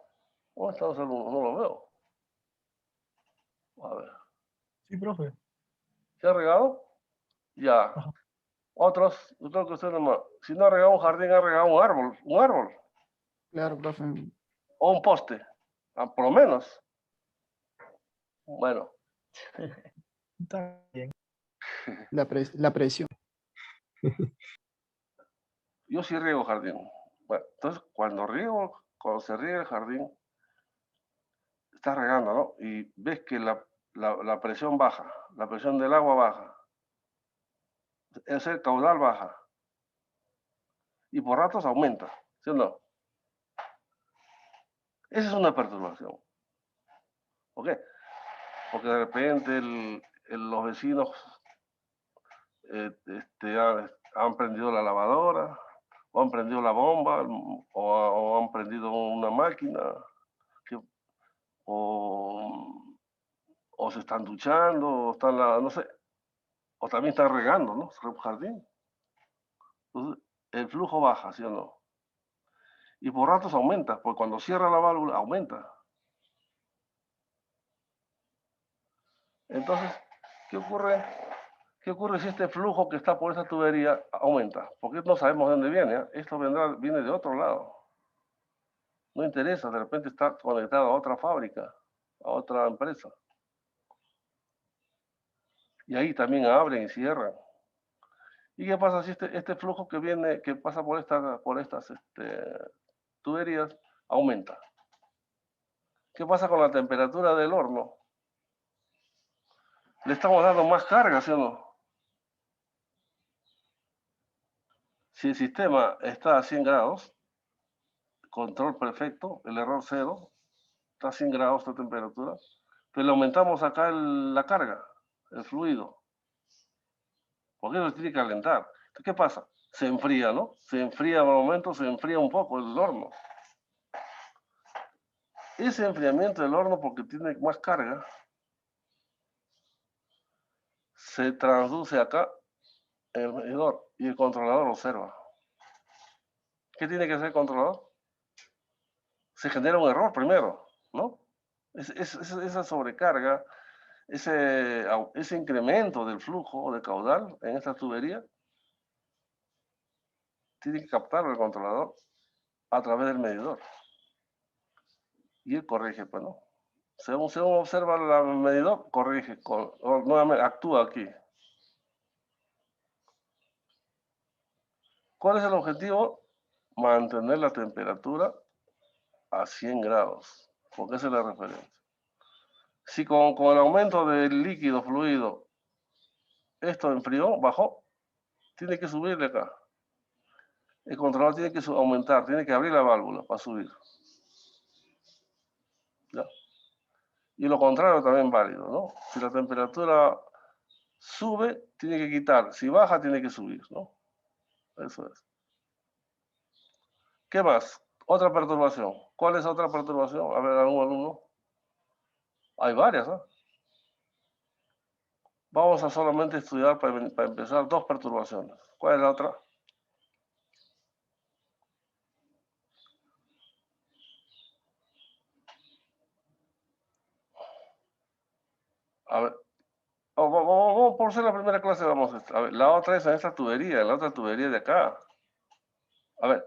Speaker 1: ¿Dónde está los alumnos? No lo veo. A ver,
Speaker 2: Sí, profe.
Speaker 1: ¿se ha regado? Ya.
Speaker 2: Ajá.
Speaker 1: Otros, yo creo que usted nomás. Si no ha regado un jardín, ha regado un árbol,
Speaker 5: Claro, profe.
Speaker 1: o un poste, por lo menos. Bueno,
Speaker 2: Está bien.
Speaker 5: La presión.
Speaker 1: yo sí riego jardín. Bueno, entonces, cuando se riega el jardín, estás regando, ¿no? Y ves que la presión baja, la presión del agua baja, el caudal baja, y por ratos aumenta, ¿sí o no? Esa es una perturbación. ¿Por qué? Porque de repente los vecinos han prendido la lavadora, o han prendido la bomba, o han prendido una máquina, o se están duchando, o están, no sé, o también están regando, ¿no? El jardín. Entonces, el flujo baja, ¿sí o no? Y por ratos aumenta, porque cuando cierra la válvula, aumenta. Entonces, ¿qué ocurre? ¿Qué ocurre si este flujo que está por esta tubería aumenta? Porque no sabemos de dónde viene. Esto viene de otro lado. No interesa, de repente está conectado a otra fábrica, a otra empresa. Y ahí también abren y cierran. ¿Y qué pasa si este flujo que pasa por estas tuberías aumenta? ¿Qué pasa con la temperatura del horno? Le estamos dando más carga, ¿sí o no? Si el sistema está a 100 grados, control perfecto, el error cero, está a 100 grados de temperatura, pero le aumentamos acá la carga, el fluido, porque eso tiene que calentar. Entonces, ¿qué pasa? Se enfría, ¿no? Se enfría al momento, se enfría un poco el horno. Ese enfriamiento del horno, porque tiene más carga, se traduce acá en el medidor y el controlador observa. ¿Qué tiene que hacer el controlador? Se genera un error primero, ¿no? Esa sobrecarga, ese incremento del flujo de caudal en esta tubería, tiene que captarlo el controlador a través del medidor. Y él corrige, pues, ¿no? Según observa el medidor, corrige, nuevamente actúa aquí. ¿Cuál es el objetivo? Mantener la temperatura a 100 grados, porque esa es la referencia. Si con el aumento del líquido fluido esto enfrió, bajó, tiene que subirle acá. El controlador tiene que aumentar, tiene que abrir la válvula para subir. ¿Ya? Y lo contrario también es válido, ¿no? Si la temperatura sube, tiene que quitar. Si baja, tiene que subir, ¿no? Eso es. ¿Qué más? Otra perturbación. ¿Cuál es otra perturbación? A ver, algún alumno. Hay varias, ¿no? Vamos a solamente estudiar para empezar 2 perturbaciones. ¿Cuál es la otra? A ver, vamos por ser la primera clase, vamos a ver. La otra es en esta tubería, en la otra tubería de acá. A ver,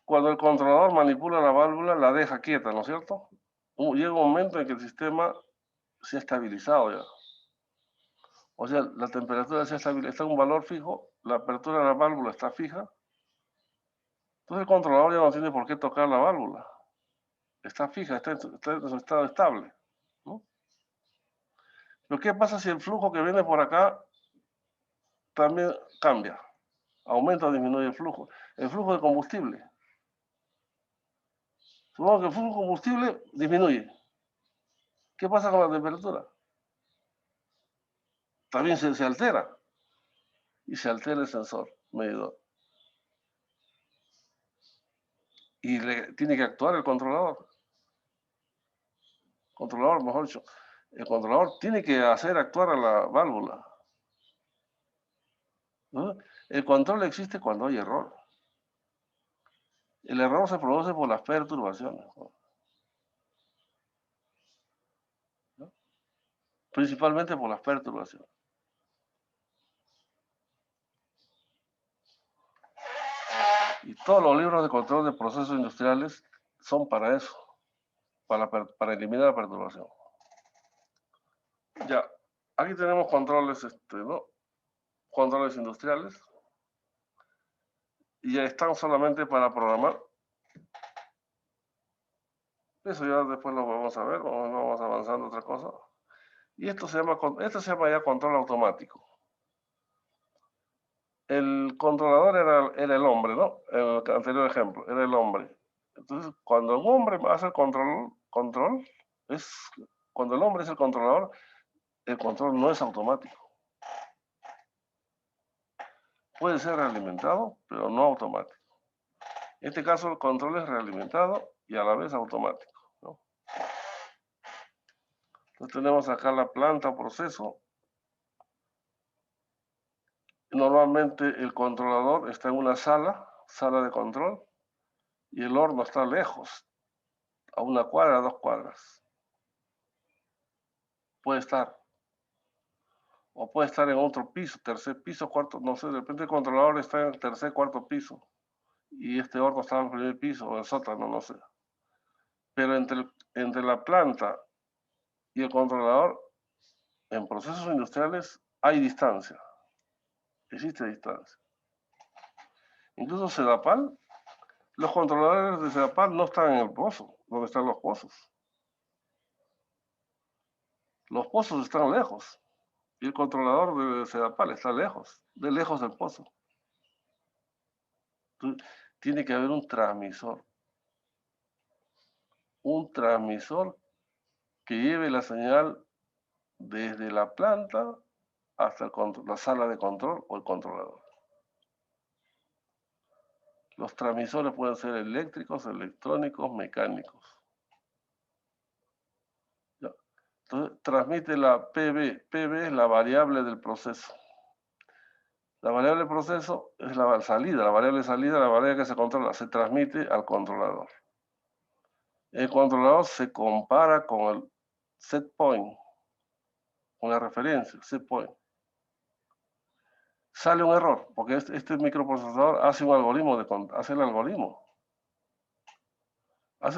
Speaker 1: cuando el controlador manipula la válvula, la deja quieta, ¿no es cierto? Llega un momento en que el sistema se ha estabilizado ya. O sea, la temperatura se ha estabilizado, está en un valor fijo, la apertura de la válvula está fija. Entonces el controlador ya no tiene por qué tocar la válvula. Está fija, está en su estado estable, ¿no? Pero ¿qué pasa si el flujo que viene por acá también cambia? Aumenta o disminuye el flujo. El flujo de combustible. Supongo que el flujo de combustible disminuye. ¿Qué pasa con la temperatura? También se altera. Y se altera el sensor medidor. Y tiene que actuar el controlador. Controlador, mejor dicho. El controlador tiene que hacer actuar a la válvula. ¿No? El control existe cuando hay error. El error se produce por las perturbaciones, ¿no? Principalmente por las perturbaciones. Y todos los libros de control de procesos industriales son para eso, para eliminar la perturbación. Ya, aquí tenemos controles, ¿no? Controles industriales. Y ya están solamente para programar. Eso ya después lo vamos a ver, vamos avanzando a otra cosa. Y esto se llama ya control automático. El controlador era el hombre, ¿no? En el anterior ejemplo, era el hombre. Entonces, cuando un hombre hace el control, cuando el hombre es el controlador, el control no es automático. Puede ser realimentado, pero no automático. En este caso, el control es realimentado y a la vez automático, ¿no? Entonces tenemos acá la planta o proceso. Normalmente el controlador está en una sala de control, y el horno está lejos, a 1 cuadra, 2 cuadras. Puede estar. O puede estar en otro piso, tercer piso, cuarto, no sé, de repente el controlador está en el tercer, cuarto piso. Y este horno está en el primer piso o en el sótano, no sé. Pero entre la planta y el controlador, en procesos industriales hay distancia. Existe distancia. Incluso Sedapal, los controladores de Sedapal no están en el pozo, donde están los pozos. Los pozos están lejos. Y el controlador de Sedapal está lejos del pozo. Entonces, tiene que haber un transmisor. Un transmisor que lleve la señal desde la planta hasta la sala de control o el controlador. Los transmisores pueden ser eléctricos, electrónicos, mecánicos. ¿Ya? Entonces, transmite la PB. PB es la variable del proceso. La variable del proceso es la salida, la variable que se controla, se transmite al controlador. El controlador se compara con el set point, con la referencia, set point. Sale un error, porque este microprocesador hace un algoritmo, hace el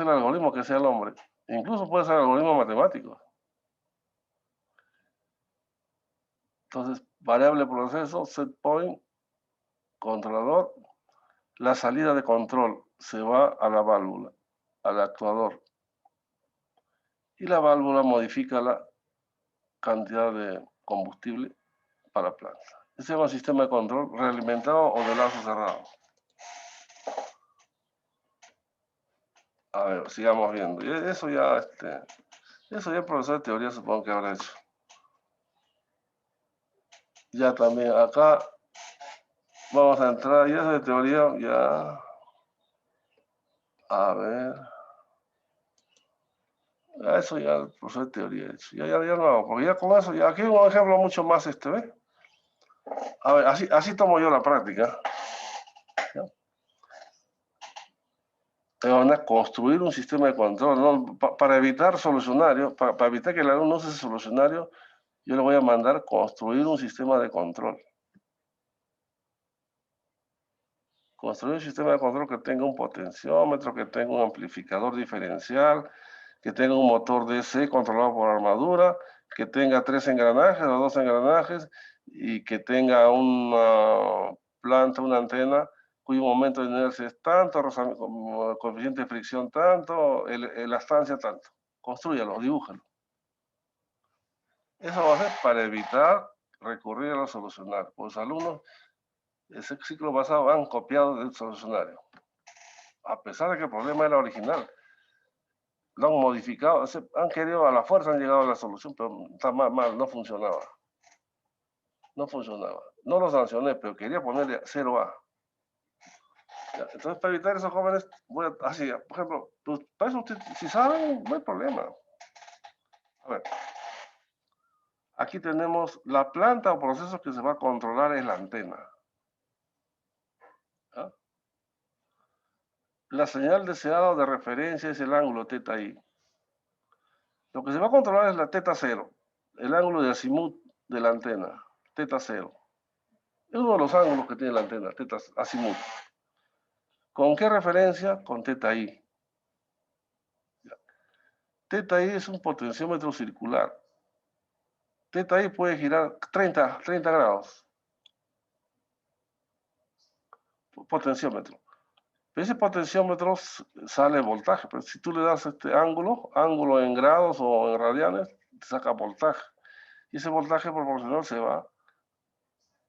Speaker 1: algoritmo que sea el hombre. Incluso puede ser algoritmo matemático. Entonces, variable proceso, set point, controlador, la salida de control se va a la válvula, al actuador. Y la válvula modifica la cantidad de combustible para la planta. Ese se llama sistema de control realimentado o de lazo cerrado. A ver, sigamos viendo. Eso ya el profesor de teoría supongo que habrá hecho. Ya también acá vamos a entrar, ya de teoría, ya. A ver. Eso ya el profesor de teoría ha hecho. Ya no hago, porque ya con eso, ya aquí un ejemplo mucho más ¿ves? A ver, así tomo yo la práctica. ¿Ya? Van a construir un sistema de control, ¿no? Para evitar solucionario, para evitar que el alumno use ese solucionario, yo le voy a mandar construir un sistema de control. Construir un sistema de control que tenga un potenciómetro, que tenga un amplificador diferencial, que tenga un motor DC controlado por armadura, que tenga 3 engranajes o 2 engranajes y que tenga una planta, una antena cuyo momento de inercia es tanto, coeficiente de fricción tanto, elastancia tanto. Construyalo, dibújalo. Eso va a ser para evitar recurrir a los solucionarios. Pues los alumnos, ese ciclo pasado han copiado del solucionario. A pesar de que el problema era original. Lo han modificado, han querido a la fuerza, han llegado a la solución, pero está mal, no funcionaba. No funcionaba. No lo sancioné, pero quería ponerle 0A. Ya, entonces, para evitar esos jóvenes, así, por ejemplo, pues, para eso usted, si saben, no hay problema. A ver. Aquí tenemos la planta o proceso que se va a controlar es la antena. ¿Ah? La señal deseada de referencia es el ángulo θi. Lo que se va a controlar es la θ0, el ángulo de azimut de la antena, θ0. Es uno de los ángulos que tiene la antena, azimut. ¿Con qué referencia? Con θi. θi es un potenciómetro circular. θi puede girar 30 grados. Potenciómetro. Ese potenciómetro sale voltaje, pero si tú le das este ángulo en grados o en radianes, te saca voltaje. Y ese voltaje proporcional se va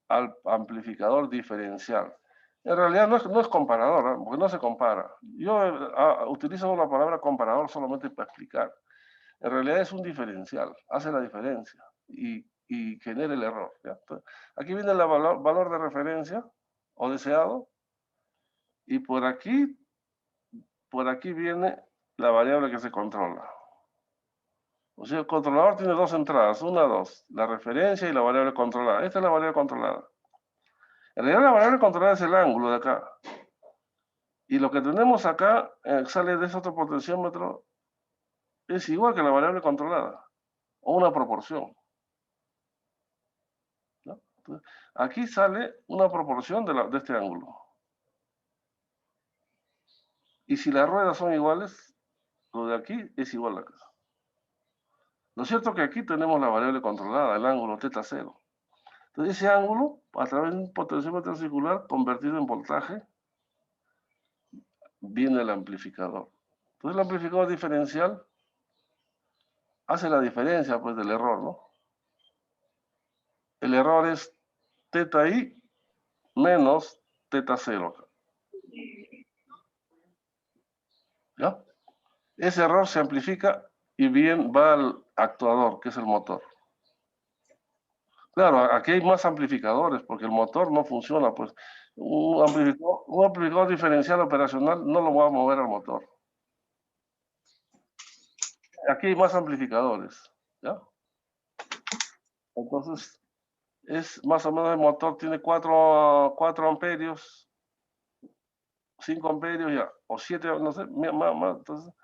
Speaker 1: al amplificador diferencial. En realidad no es comparador, porque no se compara. Yo utilizo la palabra comparador solamente para explicar. En realidad es un diferencial, hace la diferencia y genera el error. ¿Ya? Entonces, aquí viene el valor de referencia o deseado. Y por aquí viene la variable que se controla. O sea, el controlador tiene 2 entradas, 2, la referencia y la variable controlada. Esta es la variable controlada. En realidad la variable controlada es el ángulo de acá. Y lo que tenemos acá, sale de ese otro potenciómetro, es igual que la variable controlada, o una proporción. Entonces, aquí sale una proporción de este ángulo. Y si las ruedas son iguales, lo de aquí es igual a acá. Lo cierto que aquí tenemos la variable controlada, el ángulo θ0. Entonces ese ángulo, a través de un potenciómetro circular convertido en voltaje, viene el amplificador. Entonces el amplificador diferencial hace la diferencia pues del error, ¿no? El error es θi menos θ0. ¿Ya? Ese error se amplifica y bien va al actuador, que es el motor. Claro, aquí hay más amplificadores porque el motor no funciona, pues un amplificador diferencial operacional no lo va a mover al motor. Aquí hay más amplificadores, ¿ya? Entonces, es más o menos el motor tiene 4 amperios, 5 amperios ya, o 7, no sé, más, entonces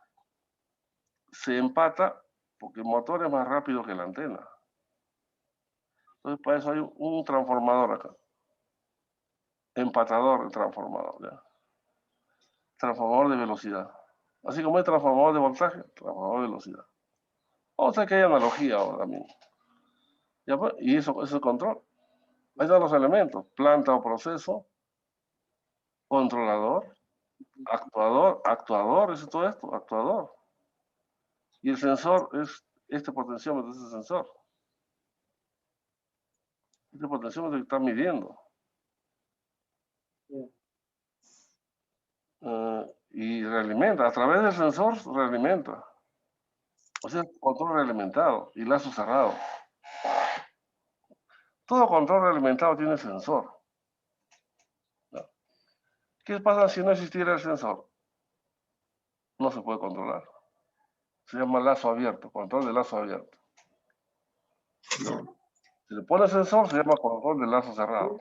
Speaker 1: se empata porque el motor es más rápido que la antena. Entonces, para eso hay un transformador acá. Empatador de transformador, ¿ya? Transformador de velocidad. Así como hay transformador de voltaje, transformador de velocidad. O sea que hay analogía ahora también. ¿Ya pues? Y eso es el control. Ahí están los elementos. Planta o proceso, controlador, actuador, es todo esto, actuador. Y el sensor es este potenciómetro, ese sensor. Este potenciómetro que está midiendo. Y realimenta, a través del sensor realimenta. O sea, control realimentado y lazo cerrado. Todo control realimentado tiene sensor. ¿No? ¿Qué pasa si no existiera el sensor? No se puede controlar. Se llama lazo abierto, control de lazo abierto. Si le pone sensor, se llama control de lazo cerrado.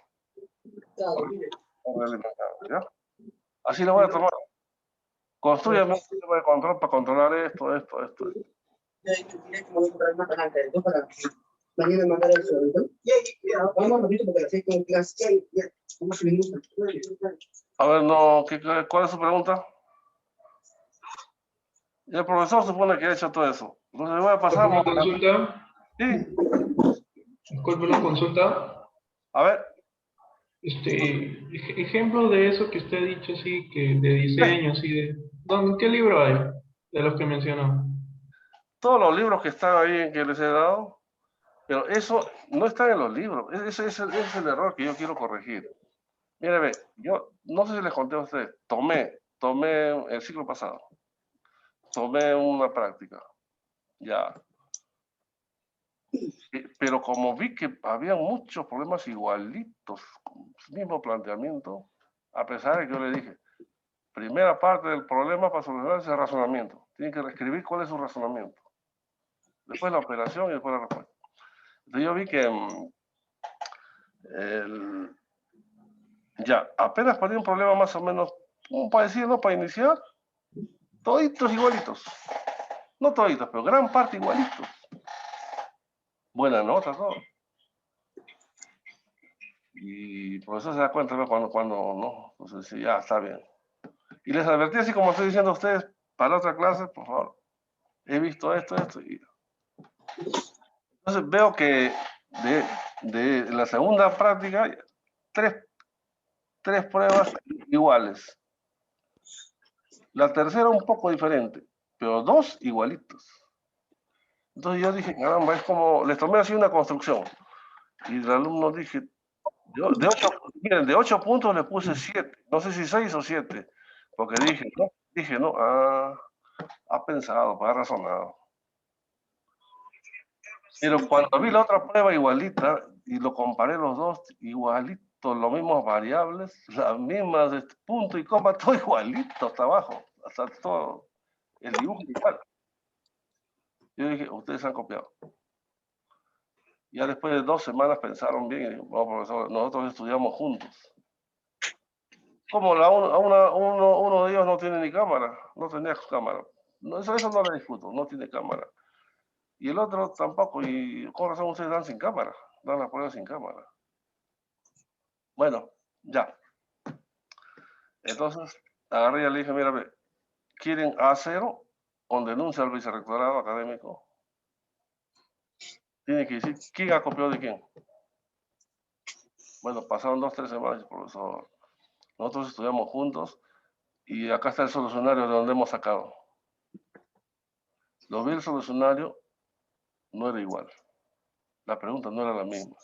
Speaker 1: ¿Ya? Así lo voy a tomar. Construyame un sistema de control para controlar esto.
Speaker 6: Mañana mandar el sobre. Vamos a ver porque la sé con clase.
Speaker 1: A ver, no, ¿cuál es su pregunta? Y el profesor supone que ha hecho todo eso. Entonces le voy a pasar.
Speaker 3: ¿Una consulta?
Speaker 1: Sí,
Speaker 3: Disculpe, una consulta.
Speaker 1: a ver.
Speaker 3: Ejemplo de eso que usted ha dicho, sí, que de diseño, sí, ¿qué libro hay de los que mencionó?
Speaker 1: Todos los libros que están ahí que les he dado, pero eso no está en los libros. Ese es el error que yo quiero corregir. Mire, ve, yo no sé si les conté a ustedes, tomé el ciclo pasado, tomé una práctica, ya. Pero como vi que había muchos problemas igualitos, con el mismo planteamiento, a pesar de que yo le dije, primera parte del problema para solucionar es el razonamiento. Tienen que reescribir cuál es su razonamiento. Después la operación y después la respuesta. Entonces yo vi que ya, apenas ponía un problema más o menos, para decir, ¿no? Para iniciar, toditos igualitos. No toditos, pero gran parte igualitos. Buena nota, todo. Y por eso se da cuenta, ¿no? Cuando no, entonces sí, ya está bien. Y les advertí así como estoy diciendo a ustedes, para otra clase, por favor, he visto esto. Y... Entonces veo que de la segunda práctica, tres pruebas iguales. La tercera un poco diferente, pero 2 igualitos. Entonces yo dije, caramba, es como, les tomé así una construcción. Y el alumno dije, yo de 8 puntos le puse 7, no sé si 6 o 7, porque dije, no, ha pensado, ha razonado. Pero cuando vi la otra prueba igualita y lo comparé los dos, igualitos, los mismos variables, las mismas punto y coma, todo igualito hasta abajo, hasta todo el dibujo igual. Yo dije, ustedes han copiado. Ya después de 2 semanas pensaron bien y dijeron, no, profesor, nosotros estudiamos juntos. Como uno de ellos no tiene ni cámara, no tenía cámara. No, eso no le discuto, no tiene cámara. Y el otro tampoco, y con razón ustedes dan sin cámara, dan las pruebas sin cámara. Bueno, ya. Entonces, agarré y le dije, mira, ve, ¿quieren A0 o denuncia al vicerrectorado académico? Tiene que decir quién ha copiado de quién. Bueno, pasaron 2 o 3 semanas, profesor. Nosotros estudiamos juntos y acá está el solucionario de donde hemos sacado. Lo vi el solucionario, no era igual. La pregunta no era la misma.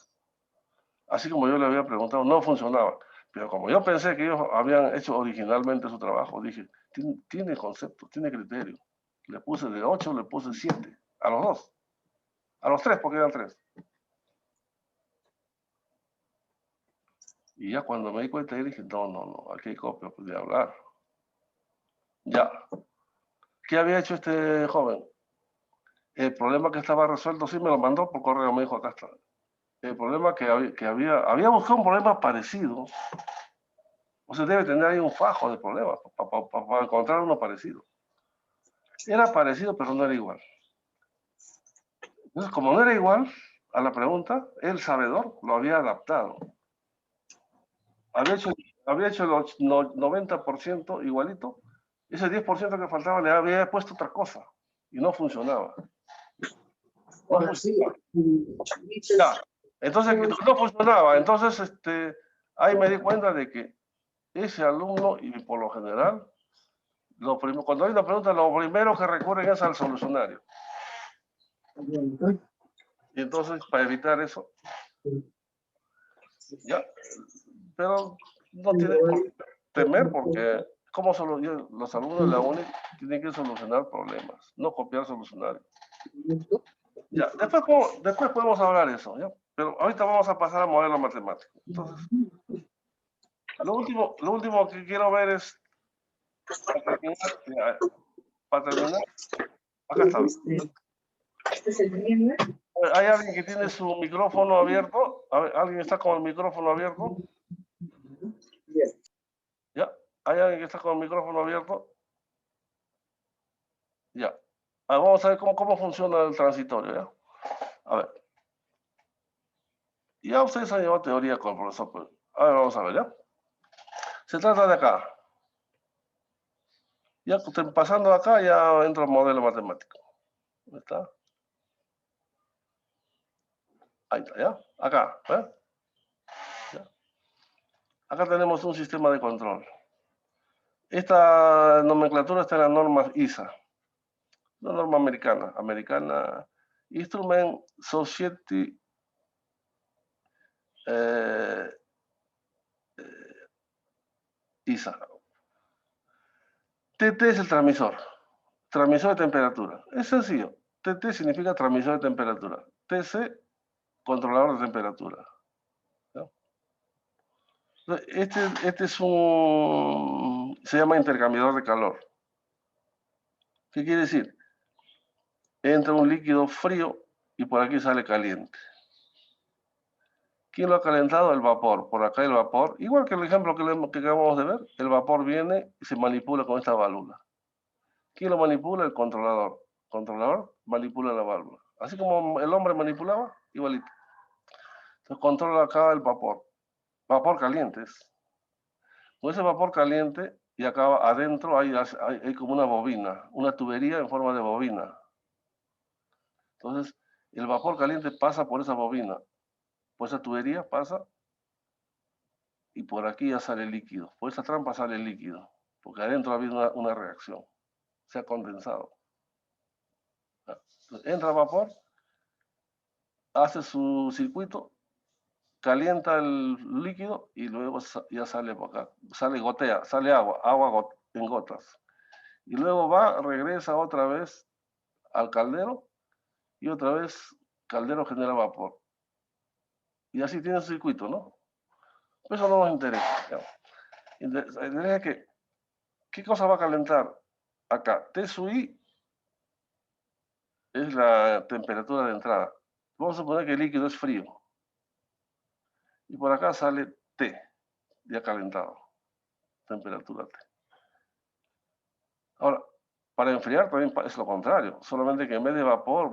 Speaker 1: Así como yo le había preguntado, no funcionaba. Pero como yo pensé que ellos habían hecho originalmente su trabajo, dije, tiene concepto, tiene criterio. Le puse de 8, le puse 7. A los 2. A los 3, porque eran 3. Y ya cuando me di cuenta, dije, no, aquí hay copia de hablar. Ya. ¿Qué había hecho este joven? El problema que estaba resuelto, sí me lo mandó por correo, me dijo, acá está. El problema que había buscado un problema parecido. O sea, debe tener ahí un fajo de problemas para encontrar uno parecido. Era parecido, pero no era igual. Entonces, como no era igual a la pregunta, el sabedor lo había adaptado. Había hecho el 90% igualito. Ese 10% que faltaba le había puesto otra cosa y no funcionaba.
Speaker 6: Ahora sí.
Speaker 1: Ya. Entonces, no funcionaba. Entonces, ahí me di cuenta de que ese alumno, y por lo general, cuando hay una pregunta, lo primero que recurren es al solucionario. Y entonces, para evitar eso, ya, pero no tiene por qué temer, porque como los alumnos de la UNI tienen que solucionar problemas, no copiar solucionarios. Ya, después podemos hablar de eso, ¿ya? Pero ahorita vamos a pasar a modelo matemático. Entonces, lo último que quiero ver es, para terminar, acá está. ¿Hay alguien que tiene su micrófono abierto? A ver, ¿alguien está con el micrófono abierto? ¿Ya? ¿Hay alguien que está con el micrófono abierto? Ya. Vamos a ver cómo funciona el transitorio, ¿ya? A ver. Ya ustedes han llevado teoría con el profesor. Pues. A ver, vamos a ver, ¿ya? Se trata de acá. Ya pasando acá, ya entra el modelo matemático. ¿Dónde está? Ahí está, ¿ya? Acá, ¿eh? ¿Ya? Acá tenemos un sistema de control. Esta nomenclatura está en las normas ISA. Una norma americana Instrument Society ISA. TT es el transmisor de temperatura. Es sencillo. TT significa transmisor de temperatura. TC, controlador de temperatura. ¿No? Este es se llama intercambiador de calor. ¿Qué quiere decir? Entra un líquido frío y por aquí sale caliente. ¿Quién lo ha calentado? El vapor. Por acá el vapor, igual que el ejemplo que acabamos de ver, el vapor viene y se manipula con esta válvula. ¿Quién lo manipula? El controlador. El controlador manipula la válvula. Así como el hombre manipulaba, igualito. Entonces controla acá el vapor. Vapor caliente es. Con ese vapor caliente y acá adentro hay como una bobina, una tubería en forma de bobina. Entonces el vapor caliente pasa por esa bobina. Por esa tubería pasa y por aquí ya sale el líquido. Por esa trampa sale el líquido, porque adentro ha habido una reacción. Se ha condensado. Entonces, entra vapor, hace su circuito, calienta el líquido y luego ya sale por acá. Gotea, sale agua en gotas. Y luego regresa otra vez al caldero y otra vez caldero genera vapor. Y así tiene su circuito, ¿no? Eso no nos interesa. Interesa que, ¿qué cosa va a calentar? Acá, T sub I es la temperatura de entrada. Vamos a suponer que el líquido es frío. Y por acá sale T, ya calentado. Temperatura T. Ahora, para enfriar también es lo contrario. Solamente que en vez de vapor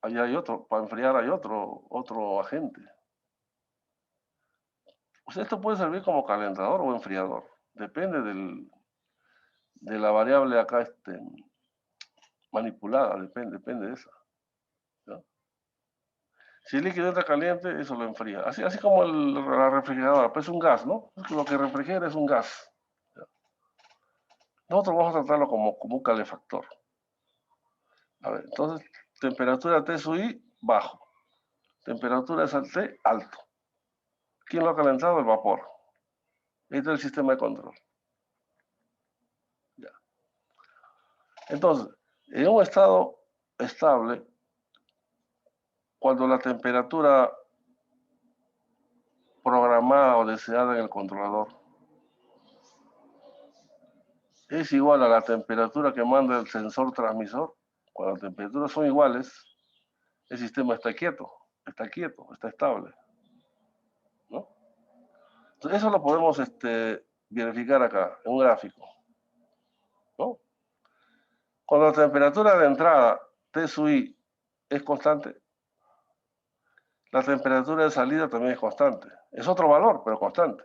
Speaker 1: allá hay otro. Para enfriar hay otro agente. Pues esto puede servir como calentador o enfriador. Depende de la variable acá manipulada, depende de esa. ¿Ya? Si el líquido entra caliente, eso lo enfría. Así como la refrigeradora, pues es un gas, ¿no? Lo que refrigera es un gas. ¿Ya? Nosotros vamos a tratarlo como un calefactor. A ver, entonces, temperatura T sub I, bajo. Temperatura de sal T, alto. ¿Quién lo ha calentado? El vapor. Este es el sistema de control. Ya. Entonces, en un estado estable, cuando la temperatura programada o deseada en el controlador es igual a la temperatura que manda el sensor transmisor, cuando las temperaturas son iguales, el sistema está quieto, está estable, ¿no? Entonces, eso lo podemos verificar acá, en un gráfico, ¿no? Cuando la temperatura de entrada, T sub I, es constante, la temperatura de salida también es constante. Es otro valor, pero constante.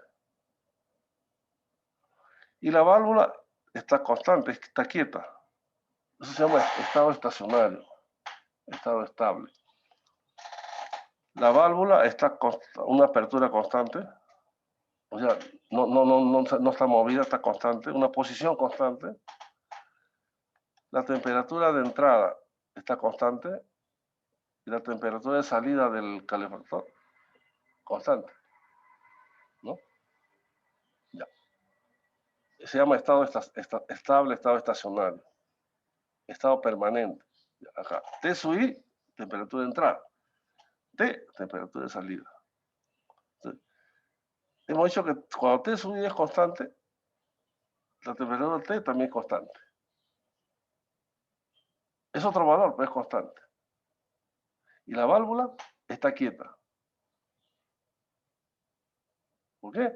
Speaker 1: Y la válvula está constante, está quieta. Eso se llama estado estacionario, estado estable. La válvula está con una apertura constante, o sea, no está movida, está constante, una posición constante. La temperatura de entrada está constante y la temperatura de salida del calefactor constante, ¿no? Ya. Se llama estado estable, estado estacionario, estado permanente. Acá, T sub I, temperatura de entrada. T, temperatura de salida. Entonces, hemos dicho que cuando T sub I es constante, la temperatura T también es constante. Es otro valor, pero es constante. Y la válvula está quieta. ¿Por qué?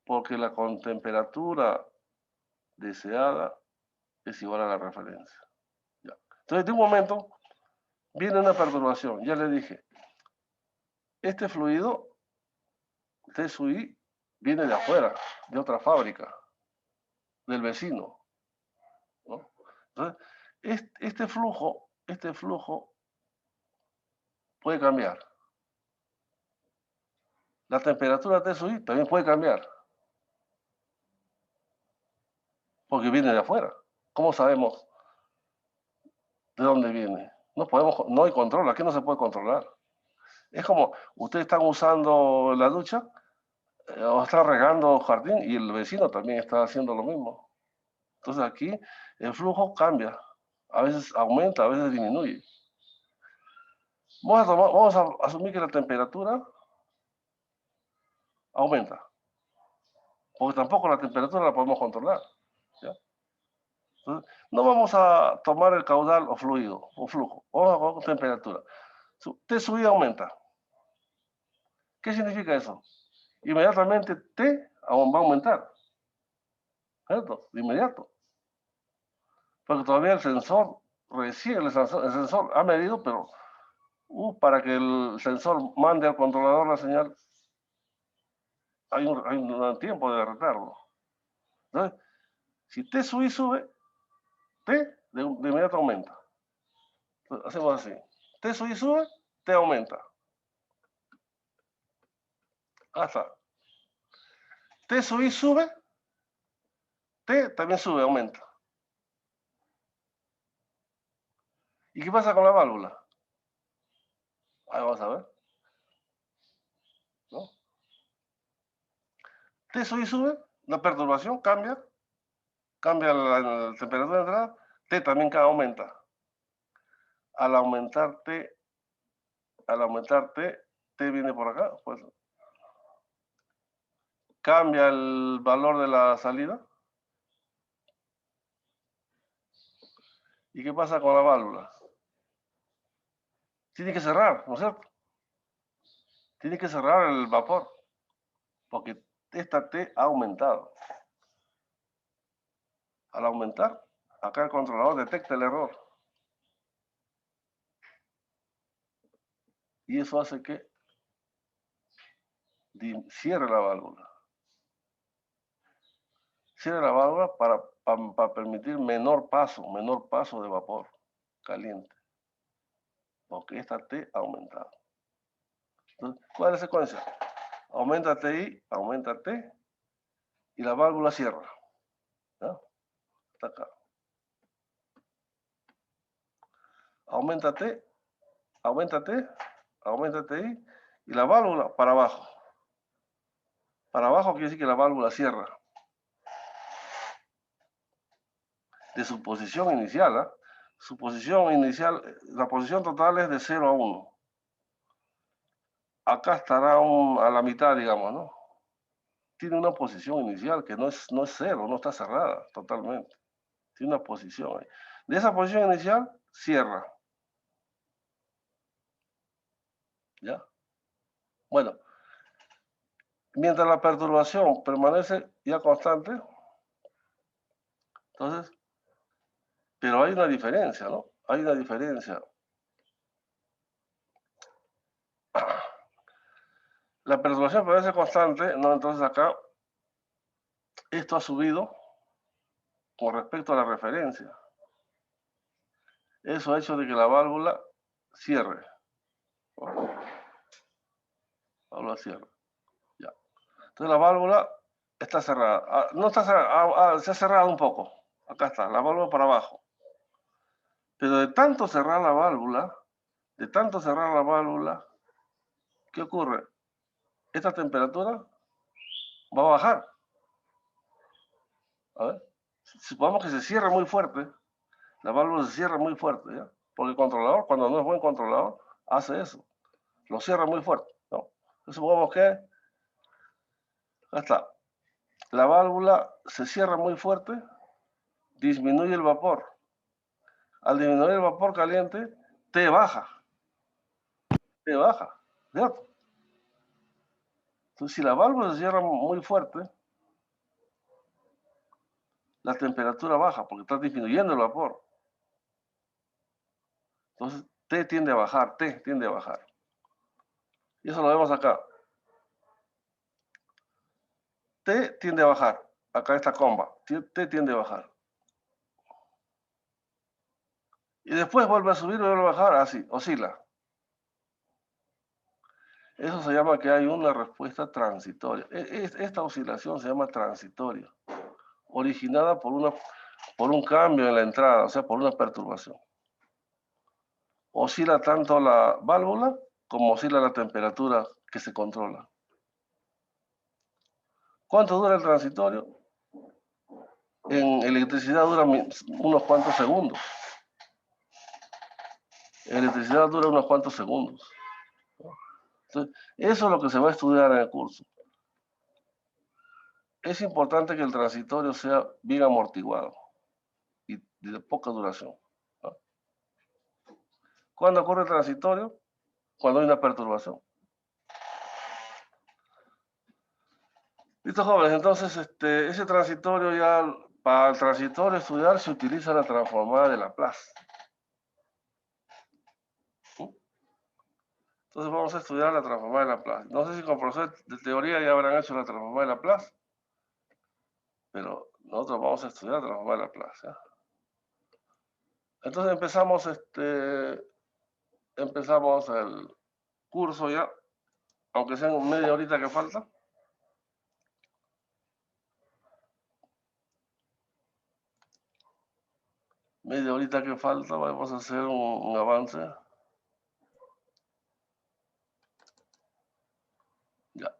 Speaker 1: Porque la con temperatura deseada es igual a la referencia. Ya. Entonces, de un momento, viene una perturbación. Ya le dije, este fluido T sub I viene de afuera, de otra fábrica, del vecino, ¿no? Entonces, este flujo puede cambiar. La temperatura T sub I también puede cambiar, porque viene de afuera. ¿Cómo sabemos de dónde viene? No hay control, aquí no se puede controlar. Es como, ustedes están usando la ducha o están regando jardín y el vecino también está haciendo lo mismo. Entonces aquí el flujo cambia, a veces aumenta, a veces disminuye. Vamos a asumir que la temperatura aumenta, porque tampoco la temperatura la podemos controlar. ¿Ya? Entonces, no vamos a tomar el caudal o fluido o flujo, vamos a con temperatura. T sub I aumenta. ¿Qué significa eso? Inmediatamente T va a aumentar, ¿cierto? De inmediato. Porque todavía el sensor, recién el sensor ha medido, pero para que el sensor mande al controlador la señal, hay un tiempo de retardo. Entonces, si T sub I sube, T de inmediato aumenta. Entonces, hacemos así. T sub I sube, T aumenta. Hasta. T sub I sube, T también sube, aumenta. ¿Y qué pasa con la válvula? Ahí vamos a ver. ¿No? T sub I sube, la perturbación cambia la temperatura de entrada, T también aumenta. Al aumentar T, T viene por acá, pues cambia el valor de la salida. ¿Y qué pasa con la válvula? Tiene que cerrar, ¿no es cierto? Tiene que cerrar el vapor, porque esta T ha aumentado. Al aumentar, acá el controlador detecta el error. Y eso hace que Cierre la válvula. Cierre la válvula para permitir menor paso de vapor caliente. Porque esta T ha aumentado. Entonces, ¿cuál es la secuencia? Aumenta TI, aumenta T y la válvula cierra. ¿Ya? Está acá. Aumenta T, aumenta T, aumenta TI y la válvula para abajo. Para abajo quiere decir que la válvula cierra. De su posición inicial, ¿eh? Su posición inicial, la posición total es de 0 a 1. Acá estará a la mitad, digamos, ¿no? Tiene una posición inicial que no es 0, no está cerrada totalmente. Tiene una posición ahí. De esa posición inicial, cierra. ¿Ya? Bueno, mientras la perturbación permanece ya constante, entonces, pero hay una diferencia, ¿no? Hay una diferencia. La perturbación permanece constante, ¿no? Entonces acá, esto ha subido con respecto a la referencia. Eso ha hecho de que la válvula cierre. Válvula cierre. Ya. Entonces la válvula está cerrada. No está cerrada, se ha cerrado un poco. Acá está, la válvula para abajo. Pero de tanto cerrar la válvula, ¿qué ocurre? Esta temperatura va a bajar. A ver, supongamos que se cierra muy fuerte, la válvula se cierra muy fuerte, ¿ya? Porque el controlador, cuando no es buen controlador, hace eso, lo cierra muy fuerte, ¿no? Entonces supongamos que, acá está, la válvula se cierra muy fuerte, disminuye el vapor. Al disminuir el vapor caliente, T baja, ¿cierto? Entonces si la válvula se cierra muy fuerte, la temperatura baja porque está disminuyendo el vapor. Entonces T tiende a bajar. Y eso lo vemos acá. T tiende a bajar. Acá esta comba. T tiende a bajar. Y después vuelve a subir, vuelve a bajar, así, oscila. Eso se llama que hay una respuesta transitoria. Esta oscilación se llama transitoria, originada por un cambio en la entrada, o sea, por una perturbación. Oscila tanto la válvula como oscila la temperatura que se controla. ¿Cuánto dura el transitorio? En electricidad dura unos cuantos segundos. Electricidad dura unos cuantos segundos. Entonces, eso es lo que se va a estudiar en el curso. Es importante que el transitorio sea bien amortiguado y de poca duración, ¿no? ¿Cuándo ocurre el transitorio? Cuando hay una perturbación. Listo, jóvenes, entonces ese transitorio ya, para el transitorio estudiar se utiliza la transformada de Laplace. Entonces vamos a estudiar la transformada de Laplace. No sé si con profesores de teoría ya habrán hecho la transformada de Laplace, pero nosotros vamos a estudiar la transformada de Laplace, ¿ya? Entonces empezamos el curso ya, aunque sea media horita que falta. Media horita que falta, vamos a hacer un avance. Ya.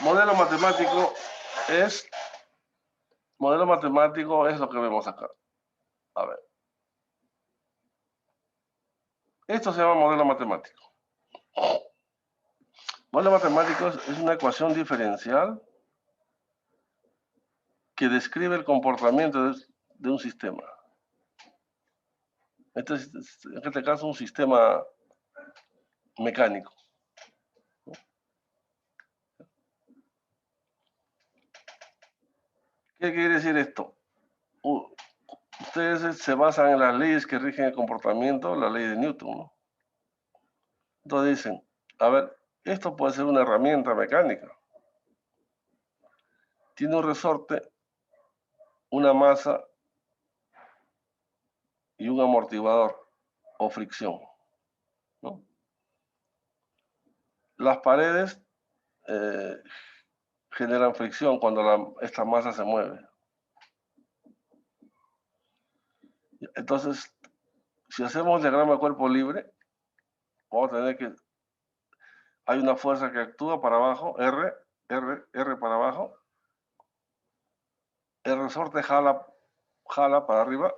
Speaker 1: Modelo matemático es lo que vemos acá. A ver. Esto se llama modelo matemático. Modelo matemático es una ecuación diferencial que describe el comportamiento de un sistema. En este caso, un sistema mecánico. ¿Qué quiere decir esto? Ustedes se basan en las leyes que rigen el comportamiento, la ley de Newton, ¿no? Entonces dicen, a ver, esto puede ser una herramienta mecánica. Tiene un resorte, una masa y un amortiguador o fricción, ¿no? Las paredes generan fricción cuando esta masa se mueve. Entonces, si hacemos diagrama de cuerpo libre, vamos a tener que hay una fuerza que actúa para abajo, R para abajo. El resorte jala para arriba.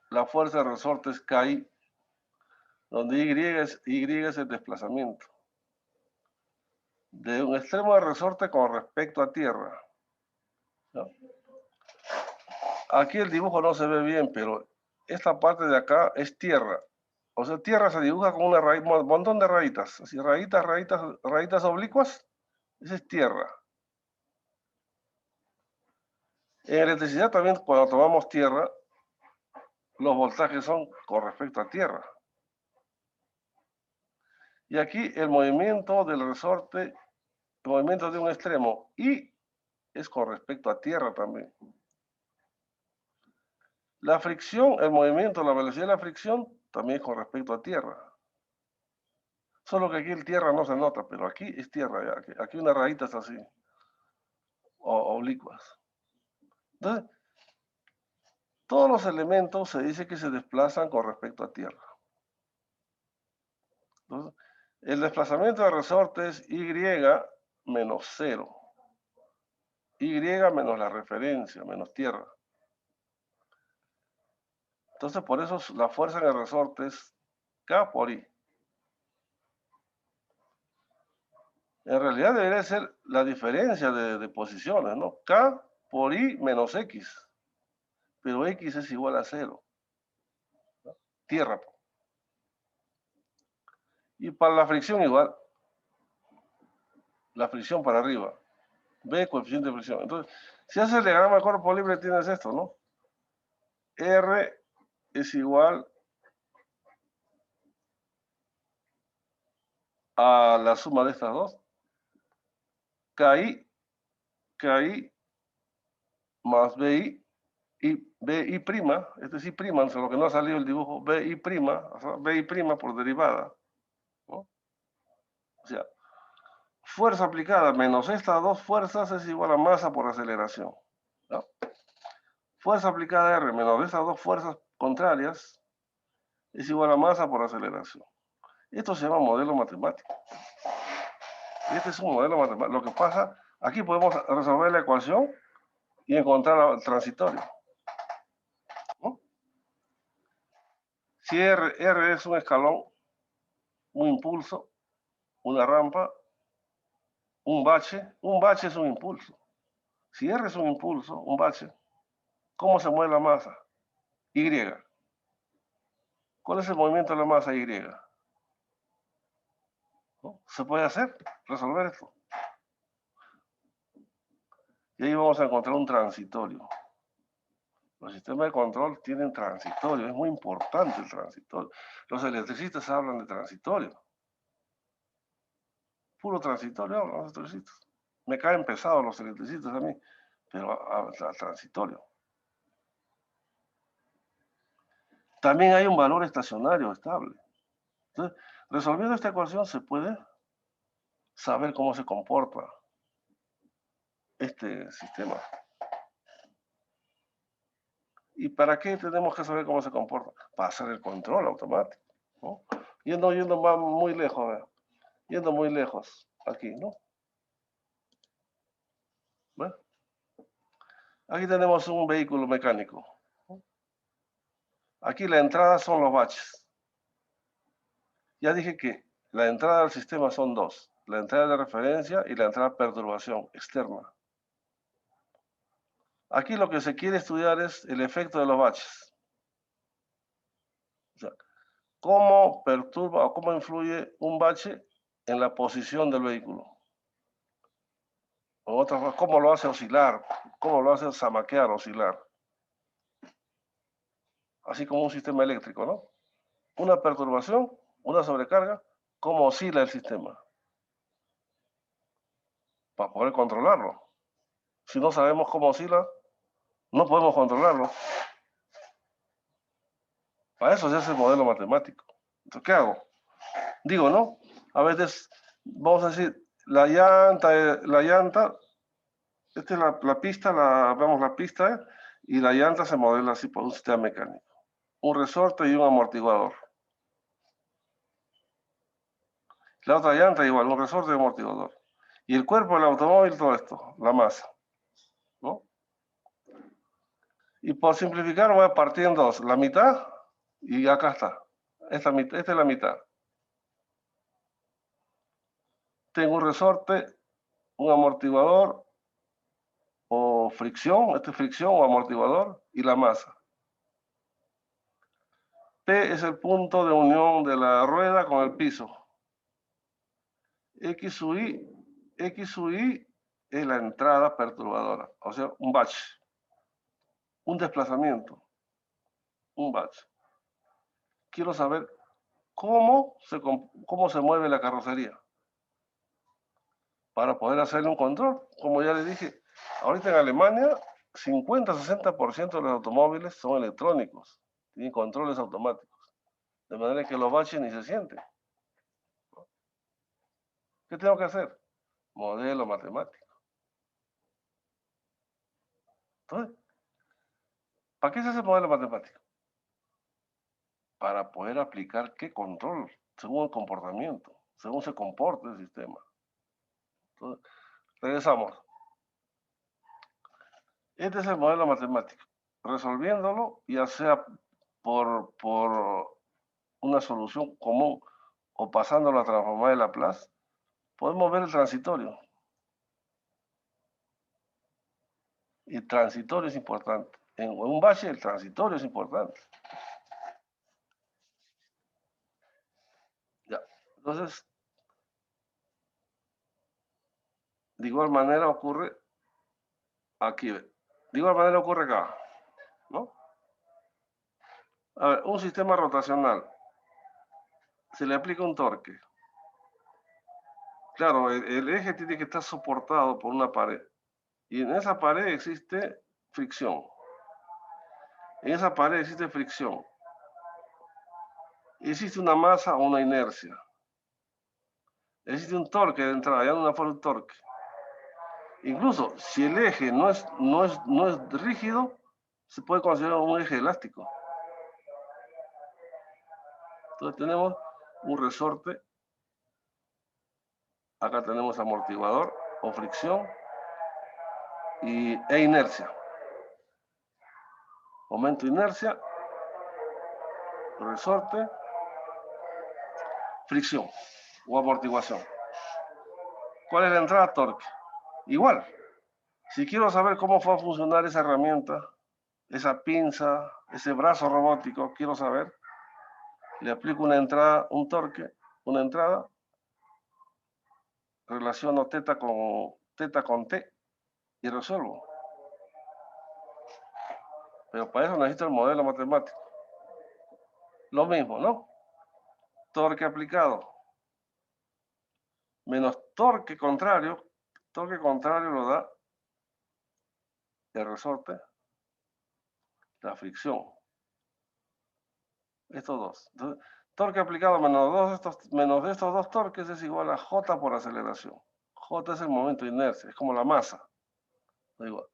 Speaker 1: La fuerza de resorte es KI, donde Y es el desplazamiento de un extremo de resorte con respecto a tierra, ¿no? Aquí el dibujo no se ve bien, pero esta parte de acá es tierra. O sea, tierra se dibuja con una raíz, un montón de rayitas, así rayitas oblicuas. Esa es tierra. En electricidad también, cuando tomamos tierra, los voltajes son con respecto a tierra. Y aquí el movimiento del resorte, el movimiento de un extremo, y es con respecto a tierra también. La fricción, el movimiento, la velocidad de la fricción, también es con respecto a tierra. Solo que aquí el tierra no se nota, pero aquí es tierra, ya. Aquí unas rayitas así, oblicuas. Entonces, todos los elementos se dice que se desplazan con respecto a tierra. Entonces, el desplazamiento de resorte es Y menos 0. Y menos la referencia, menos tierra. Entonces, por eso la fuerza en el resorte es K por I. En realidad debería ser la diferencia de posiciones, ¿no? K por I menos X. Pero X es igual a 0. ¿No? Tierra. Y para la fricción igual. La fricción para arriba. B, coeficiente de fricción. Entonces, si haces el diagrama de cuerpo libre, tienes esto, ¿no? R es igual a la suma de estas dos. KI más BI, y BI prima, este es I prima, lo que no ha salido el dibujo, BI prima, o sea, BI prima por derivada, ¿no? O sea, fuerza aplicada menos estas dos fuerzas es igual a masa por aceleración, ¿no? Fuerza aplicada R menos estas dos fuerzas contrarias es igual a masa por aceleración. Esto se llama modelo matemático. Este es un modelo matemático. Lo que pasa, aquí podemos resolver la ecuación y encontrar el transitorio, ¿no? Si R es un escalón, un impulso, una rampa, un bache es un impulso. Si R es un impulso, un bache, ¿cómo se mueve la masa? Y. ¿Cuál es el movimiento de la masa Y? ¿No? ¿Se puede hacer? Resolver esto. Y ahí vamos a encontrar un transitorio. Los sistemas de control tienen transitorio, es muy importante el transitorio. Los electricistas hablan de transitorio. Puro transitorio hablan los electricistas. Me caen pesados los electricistas a mí, pero al transitorio. También hay un valor estacionario estable. Entonces, resolviendo esta ecuación se puede saber cómo se comporta este sistema. ¿Y para qué tenemos que saber cómo se comporta? Para hacer el control automático, ¿no? Yendo muy lejos, yendo muy lejos aquí, ¿no? Bueno, aquí tenemos un vehículo mecánico. Aquí la entrada son los baches. Ya dije que la entrada del sistema son dos, la entrada de referencia y la entrada de perturbación externa. Aquí lo que se quiere estudiar es el efecto de los baches. O sea, cómo perturba o cómo influye un bache en la posición del vehículo. O otra cosa, cómo lo hace oscilar, cómo lo hace zamaquear, oscilar. Así como un sistema eléctrico, ¿no? Una perturbación una sobrecarga, cómo oscila el sistema. Para poder controlarlo. Si no sabemos cómo oscila, no podemos controlarlo. Para eso se hace el modelo matemático. Entonces, ¿qué hago? Digo, ¿no? A veces, vamos a decir, la llanta, esta es la pista, vemos la pista, y la llanta se modela así por un sistema mecánico. Un resorte y un amortiguador. La otra llanta igual, un resorte y un amortiguador. Y el cuerpo del automóvil, todo esto, la masa, ¿no? Y por simplificar voy a partir en dos, la mitad y acá está. Esta es la mitad. Tengo un resorte, un amortiguador o fricción, esto es fricción o amortiguador, y la masa. P es el punto de unión de la rueda con el piso. X sub I es la entrada perturbadora, o sea, un bache, un desplazamiento, un bache. Quiero saber cómo se mueve la carrocería para poder hacerle un control. Como ya les dije, ahorita en Alemania 50-60% de los automóviles son electrónicos, tienen controles automáticos, de manera que los baches ni se sienten. ¿Qué tengo que hacer? Modelo matemático. Entonces, ¿para qué se hace el modelo matemático? Para poder aplicar qué control según el comportamiento, según se comporte el sistema. Entonces, regresamos. Este es el modelo matemático. Resolviéndolo, ya sea por una solución común o pasándolo a transformar de Laplace, podemos ver el transitorio. Y el transitorio es importante. En un bache el transitorio es importante. Ya. Entonces, de igual manera ocurre aquí. De igual manera ocurre acá. ¿No? A ver, un sistema rotacional. Se le aplica un torque. Claro, el eje tiene que estar soportado por una pared. Y en esa pared existe fricción. En esa pared existe fricción. Existe una masa o una inercia. Existe un torque de entrada, ya no una forma de torque. Incluso si el eje no es rígido, se puede considerar un eje elástico. Entonces tenemos un resorte. Acá tenemos amortiguador o fricción e inercia. Momento inercia, resorte, fricción o amortiguación. ¿Cuál es la entrada? Torque. Igual, si quiero saber cómo va a funcionar esa herramienta, esa pinza, ese brazo robótico, quiero saber, le aplico una entrada, un torque, una entrada, relaciono teta con T y resuelvo. Pero para eso necesito el modelo matemático. Lo mismo, ¿no? Torque aplicado menos torque contrario lo da el resorte, la fricción. Estos dos. Entonces, torque aplicado menos de estos dos torques es igual a J por aceleración. J es el momento de inercia, es como la masa. Digo,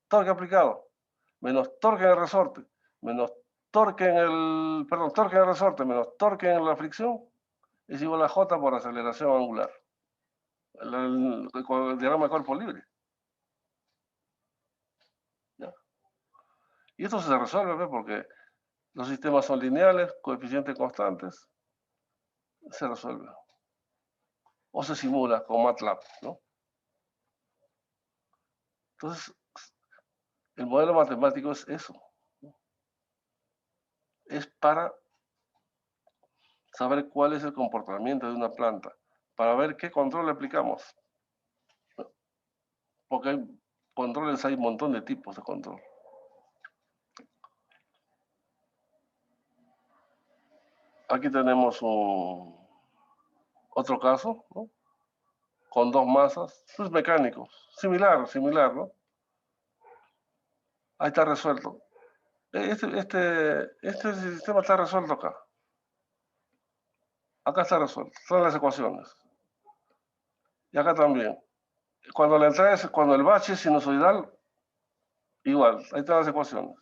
Speaker 1: torque aplicado menos torque en el resorte, menos torque en el, perdón, torque en el resorte menos torque en la fricción es igual a J por aceleración angular. El diagrama de cuerpo libre. ¿Ya? Y esto se resuelve, ¿ves? Porque los sistemas son lineales, coeficientes constantes, se resuelve. O se simula con MATLAB, ¿no? Entonces, el modelo matemático es eso. Es para saber cuál es el comportamiento de una planta, para ver qué control le aplicamos. Porque hay controles, hay un montón de tipos de control. aquí tenemos otro caso, ¿no? Con dos masas, es mecánico, similar, ¿no? Ahí está resuelto. Este sistema está resuelto acá. Acá está resuelto, son las ecuaciones. Y acá también. Cuando la entrada es, cuando el bache es sinusoidal, igual, ahí están las ecuaciones.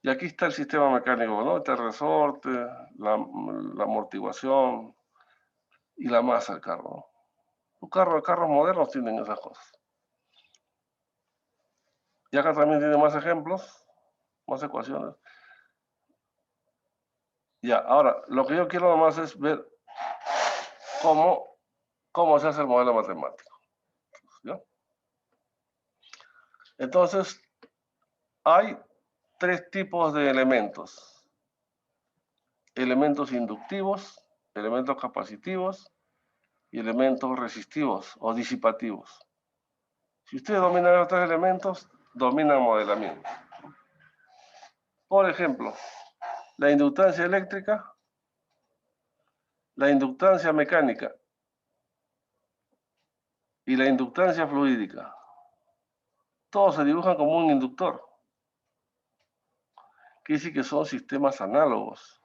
Speaker 1: Y aquí está el sistema mecánico, ¿no? Está el resorte, la amortiguación y la masa del carro, ¿no? Los carros modernos tienen esas cosas. Y acá también tiene más ejemplos, más ecuaciones. Ya, ahora, lo que yo quiero nomás es ver cómo se hace el modelo matemático. ¿Ya? Entonces, hay tres tipos de elementos. Elementos inductivos, elementos capacitivos y elementos resistivos o disipativos. Si ustedes dominan los tres elementos, dominan el modelamiento. Por ejemplo, la inductancia eléctrica, la inductancia mecánica y la inductancia fluídica. Todos se dibujan como un inductor. Quiere decir que son sistemas análogos.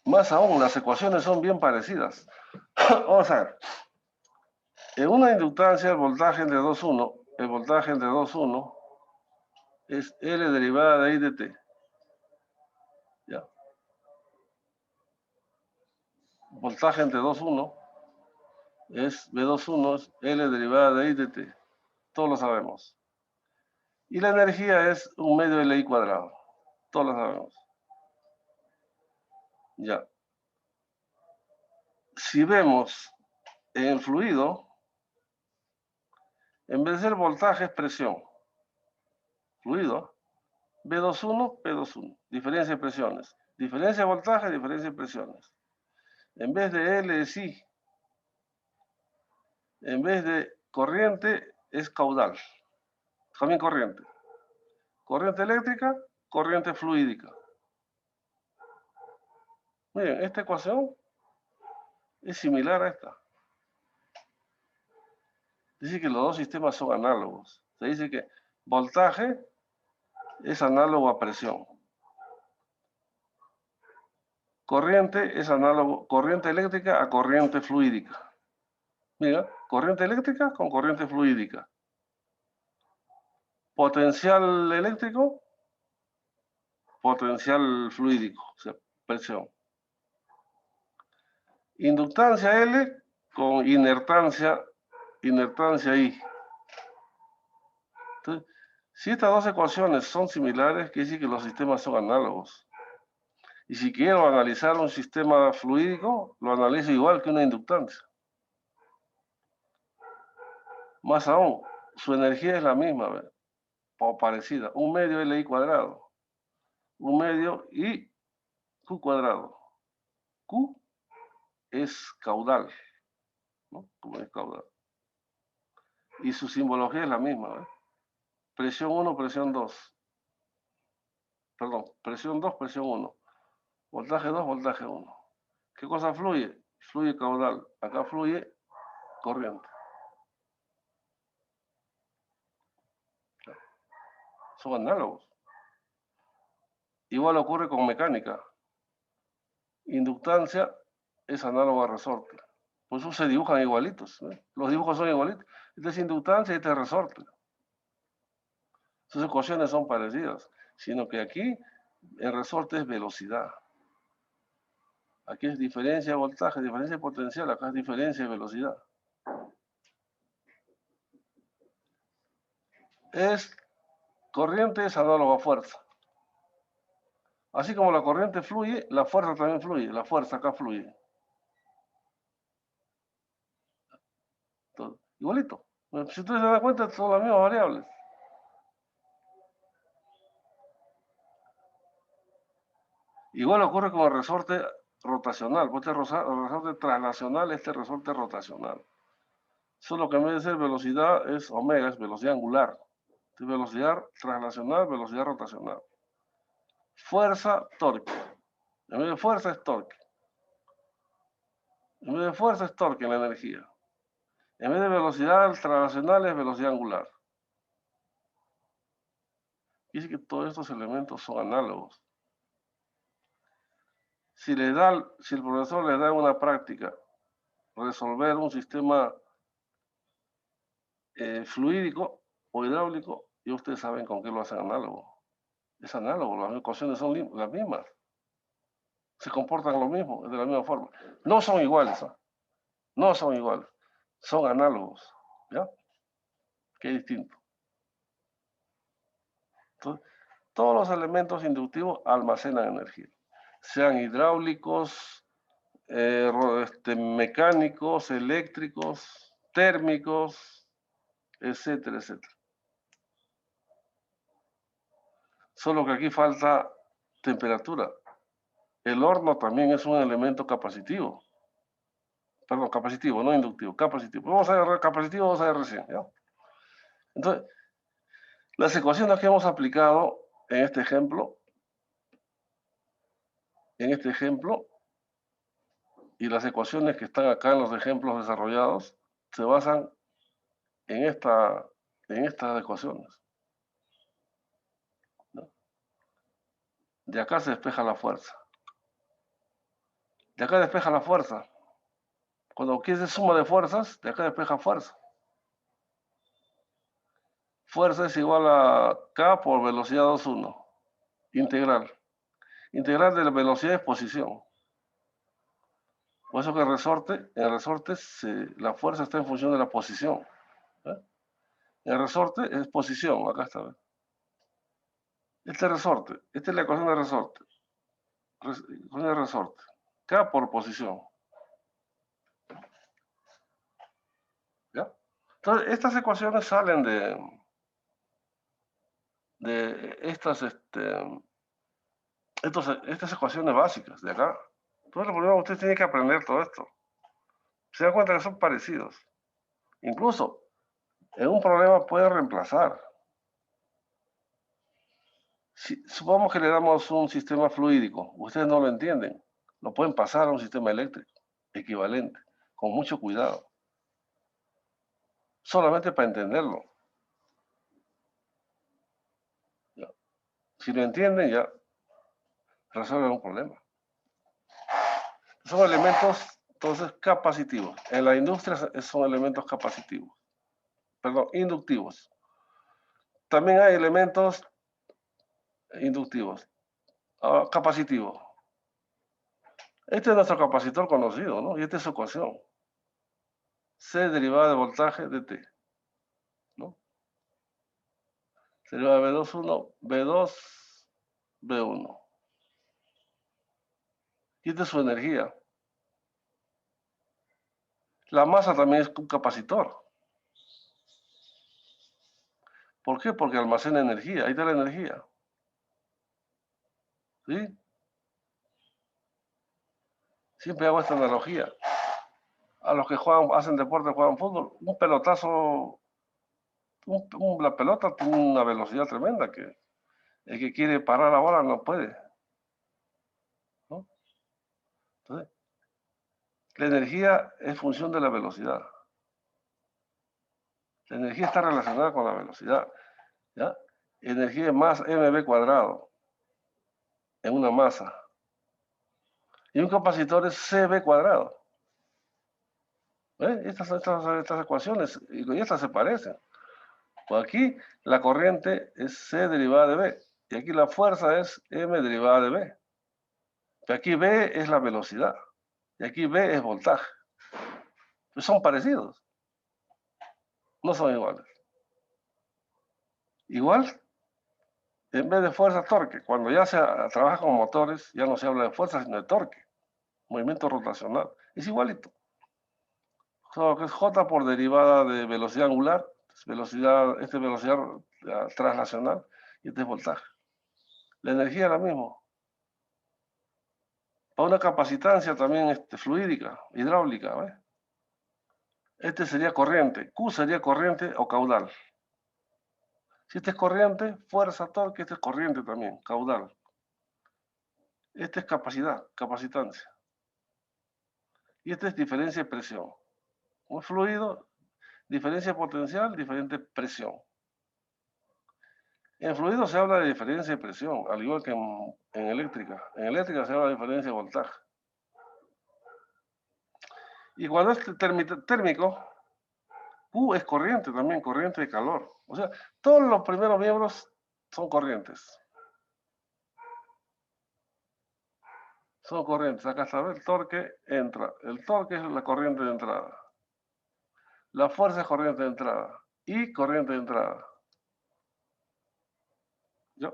Speaker 1: Más aún, las ecuaciones son bien parecidas. Vamos a ver. En una inductancia, el voltaje entre 2,1 es L derivada de I de T. ¿Ya? Voltaje entre 2,1 es V21 es L derivada de I de T. Todos lo sabemos. Y la energía es 1/2 de LI cuadrado. Todos lo sabemos. Ya. Si vemos en el fluido, en vez de ser voltaje es presión. Fluido. V21, P21. Diferencia de presiones. Diferencia de voltaje, diferencia de presiones. En vez de L es I. En vez de corriente es caudal. También corriente. Corriente eléctrica, corriente fluídica. Miren, esta ecuación es similar a esta. Dice que los dos sistemas son análogos. Se dice que voltaje es análogo a presión. Corriente es análogo, corriente eléctrica a corriente fluídica. Mira, corriente eléctrica con corriente fluídica. Potencial eléctrico, potencial fluídico, o sea, presión. Inductancia L con inertancia I. Entonces, si estas dos ecuaciones son similares, quiere decir que los sistemas son análogos. Y si quiero analizar un sistema fluídico, lo analizo igual que una inductancia. Más aún, su energía es la misma, ¿verdad? O parecida, 1/2 LI cuadrado. 1/2 y Q cuadrado. Q es caudal, ¿no? Como es caudal. Y su simbología es la misma, ¿verdad? Presión 1, presión 2. Perdón, presión 2, presión 1. Voltaje 2, voltaje 1. ¿Qué cosa fluye? Fluye caudal. Acá fluye corriente. Son análogos. Igual ocurre con mecánica. Inductancia es análogo a resorte. Por eso se dibujan igualitos, ¿eh? Los dibujos son igualitos. Esta es inductancia y este es resorte. Sus ecuaciones son parecidas, sino que aquí el resorte es velocidad. Aquí es diferencia de voltaje, diferencia de potencial, acá es diferencia de velocidad. Corriente es análogo a fuerza. Así como la corriente fluye, la fuerza también fluye. La fuerza acá fluye. Entonces, igualito. Si ustedes se dan cuenta, son las mismas variables. Igual ocurre con el resorte rotacional. Este resorte traslacional, este resorte rotacional. Solo que en vez de ser velocidad es omega, es velocidad angular. Velocidad translacional, velocidad rotacional. Fuerza, torque. En vez de fuerza es torque. En vez de fuerza es torque en la energía. En vez de velocidad translacional es velocidad angular. Dice que todos estos elementos son análogos. Si el profesor le da en una práctica resolver un sistema fluídico o hidráulico, y ustedes saben con qué lo hacen análogo. Es análogo, las ecuaciones son las mismas. Se comportan lo mismo, de la misma forma. No son iguales, ¿eh? No son iguales. Son análogos, ¿ya? Que es distinto. Entonces, todos los elementos inductivos almacenan energía, sean hidráulicos, mecánicos, eléctricos, térmicos, etcétera, etcétera. Solo que aquí falta temperatura. El horno también es un elemento capacitivo. Perdón, capacitivo, no inductivo, capacitivo. Vamos a ver capacitivo, vamos a ver recién, ¿ya? Entonces, las ecuaciones que hemos aplicado en este ejemplo, y las ecuaciones que están acá en los ejemplos desarrollados, se basan en estas ecuaciones. ¿No? De acá se despeja la fuerza. De acá despeja la fuerza. Cuando quieres suma de fuerzas, de acá despeja fuerza. Fuerza es igual a K por velocidad 2,1. Integral. Integral de la velocidad es posición. Por eso que en el resorte la fuerza está en función de la posición. ¿Eh? El resorte es posición, acá está. Este resorte, esta es la ecuación de resorte. Ecuación de resorte. K por posición. ¿Ya? Entonces, estas ecuaciones salen de estas ecuaciones básicas de acá. Entonces, lo primero que usted tiene que aprender todo esto. Se dan cuenta que son parecidos. Incluso, en un problema puede reemplazar. Supongamos que le damos un sistema fluídico, ustedes no lo entienden, lo pueden pasar a un sistema eléctrico equivalente, con mucho cuidado, solamente para entenderlo. ¿Ya? Si lo entienden, ya resuelven un problema. Son elementos, entonces, capacitivos. En la industria son elementos capacitivos, perdón, inductivos. También hay elementos inductivos, capacitivos. Este es nuestro capacitor conocido, ¿no? Y esta es su ecuación. C derivada de voltaje de T, ¿no? Se derivada de B2, B2, B1. Y esta es su energía. La masa también es un capacitor. ¿Por qué? Porque almacena energía. Ahí está la energía. ¿Sí? Siempre hago esta analogía. A los que hacen deporte, juegan fútbol, un pelotazo, la pelota tiene una velocidad tremenda que el que quiere parar la bola no puede. ¿No? Entonces, la energía es función de la velocidad. La energía está relacionada con la velocidad. ¿Ya? Energía es más mv cuadrado en una masa. Y un capacitor es cv cuadrado. Estas ecuaciones, y estas se parecen. Pues aquí la corriente es C derivada de B. Y aquí la fuerza es M derivada de B. Pero aquí B es la velocidad. Y aquí B es voltaje. Pues son parecidos. No son iguales. Igual, en vez de fuerza, torque. Cuando ya se trabaja con motores, ya no se habla de fuerza, sino de torque. Movimiento rotacional. Es igualito. Solo que es J por derivada de velocidad angular. Esta es velocidad translacional y este es voltaje. La energía es la misma. Para una capacitancia también fluídica, hidráulica. ¿Ves? Este sería corriente. Q sería corriente o caudal. Si este es corriente, fuerza, torque, este es corriente también, caudal. Este es capacidad, capacitancia. Y este es diferencia de presión. Un fluido, diferencia potencial, diferente presión. En fluido se habla de diferencia de presión, al igual que en eléctrica. En eléctrica se habla de diferencia de voltaje. Y cuando es térmico, Q es corriente también, corriente de calor. O sea, todos los primeros miembros son corrientes. Son corrientes. Acá está, el torque entra. El torque es la corriente de entrada. La fuerza es corriente de entrada. Y corriente de entrada. ¿Ya?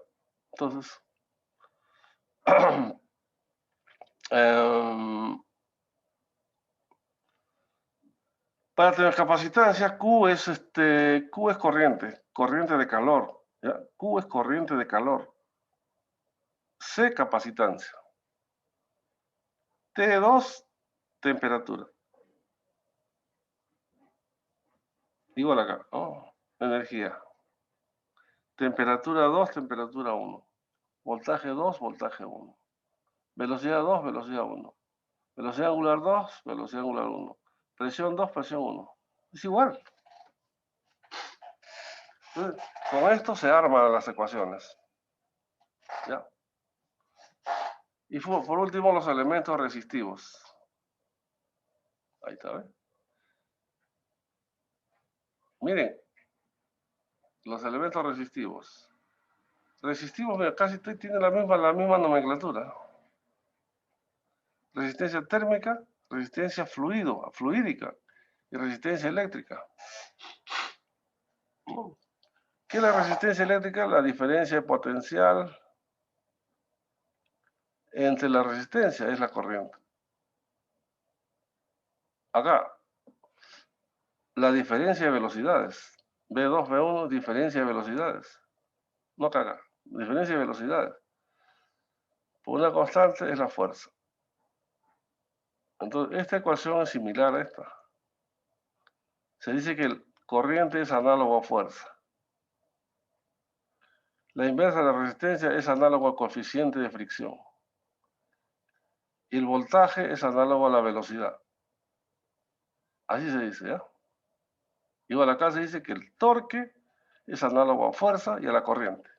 Speaker 1: Entonces, para tener capacitancia, Q es corriente de calor. ¿Ya? Q es corriente de calor. C, capacitancia. T2, temperatura. Igual acá, oh, energía. Temperatura 2, temperatura 1. Voltaje 2, voltaje 1. Velocidad 2, velocidad 1. Velocidad angular 2, velocidad angular 1. Presión 2, presión 1. Es igual. Entonces, con esto se arman las ecuaciones. ¿Ya? Y por último, los elementos resistivos. Ahí está, ¿ves? Miren, los elementos resistivos. Resistivos, mira, casi tienen la misma nomenclatura. Resistencia térmica, resistencia fluídica y resistencia eléctrica. ¿Qué es la resistencia eléctrica? La diferencia de potencial entre la resistencia es la corriente. Acá, la diferencia de velocidades. V2, V1, diferencia de velocidades. No acá, diferencia de velocidades. Por una constante es la fuerza. Entonces, esta ecuación es similar a esta. Se dice que el corriente es análogo a fuerza. La inversa de la resistencia es análogo al coeficiente de fricción. Y el voltaje es análogo a la velocidad. Así se dice, ¿ya? Igual acá se dice que el torque es análogo a fuerza y a la corriente.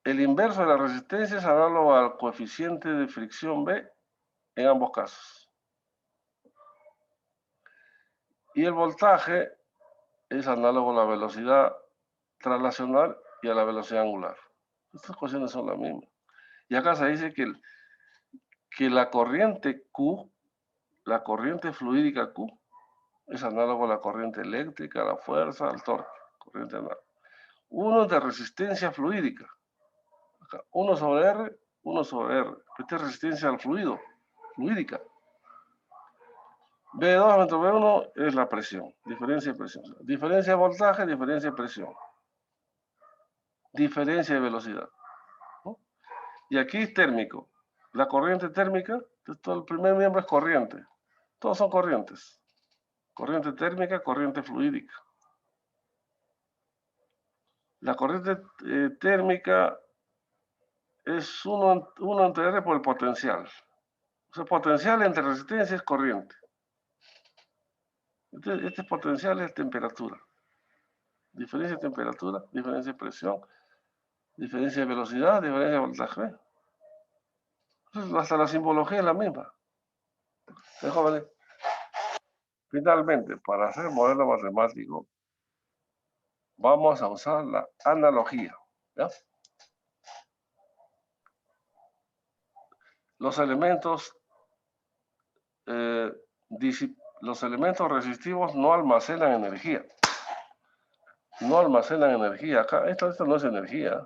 Speaker 1: El inverso de la resistencia es análogo al coeficiente de fricción B en ambos casos. Y el voltaje es análogo a la velocidad traslacional y a la velocidad angular. Estas cuestiones son las mismas. Y acá se dice que la corriente Q, la corriente fluídica Q, es análogo a la corriente eléctrica, a la fuerza, al torque. Corriente análoga. Uno es de resistencia fluídica. Acá, 1 sobre R, 1 sobre R. Esta es resistencia al fluido, fluídica. V2 entre V1 es la presión, diferencia de presión. Diferencia de voltaje, diferencia de presión. Diferencia de velocidad. ¿No? Y aquí térmico. La corriente térmica, todo el primer miembro es corriente. Todos son corrientes. Corriente térmica, corriente fluídica. La corriente térmica es 1 entre R por el potencial. O sea, potencial entre resistencia es corriente. Este potencial es temperatura. Diferencia de temperatura, diferencia de presión, diferencia de velocidad, diferencia de voltaje. Entonces, hasta la simbología es la misma. Jóvenes, finalmente, para hacer modelo matemático, vamos a usar la analogía. ¿Ya? Los elementos resistivos no almacenan energía. No almacenan energía. Acá, esto no es energía.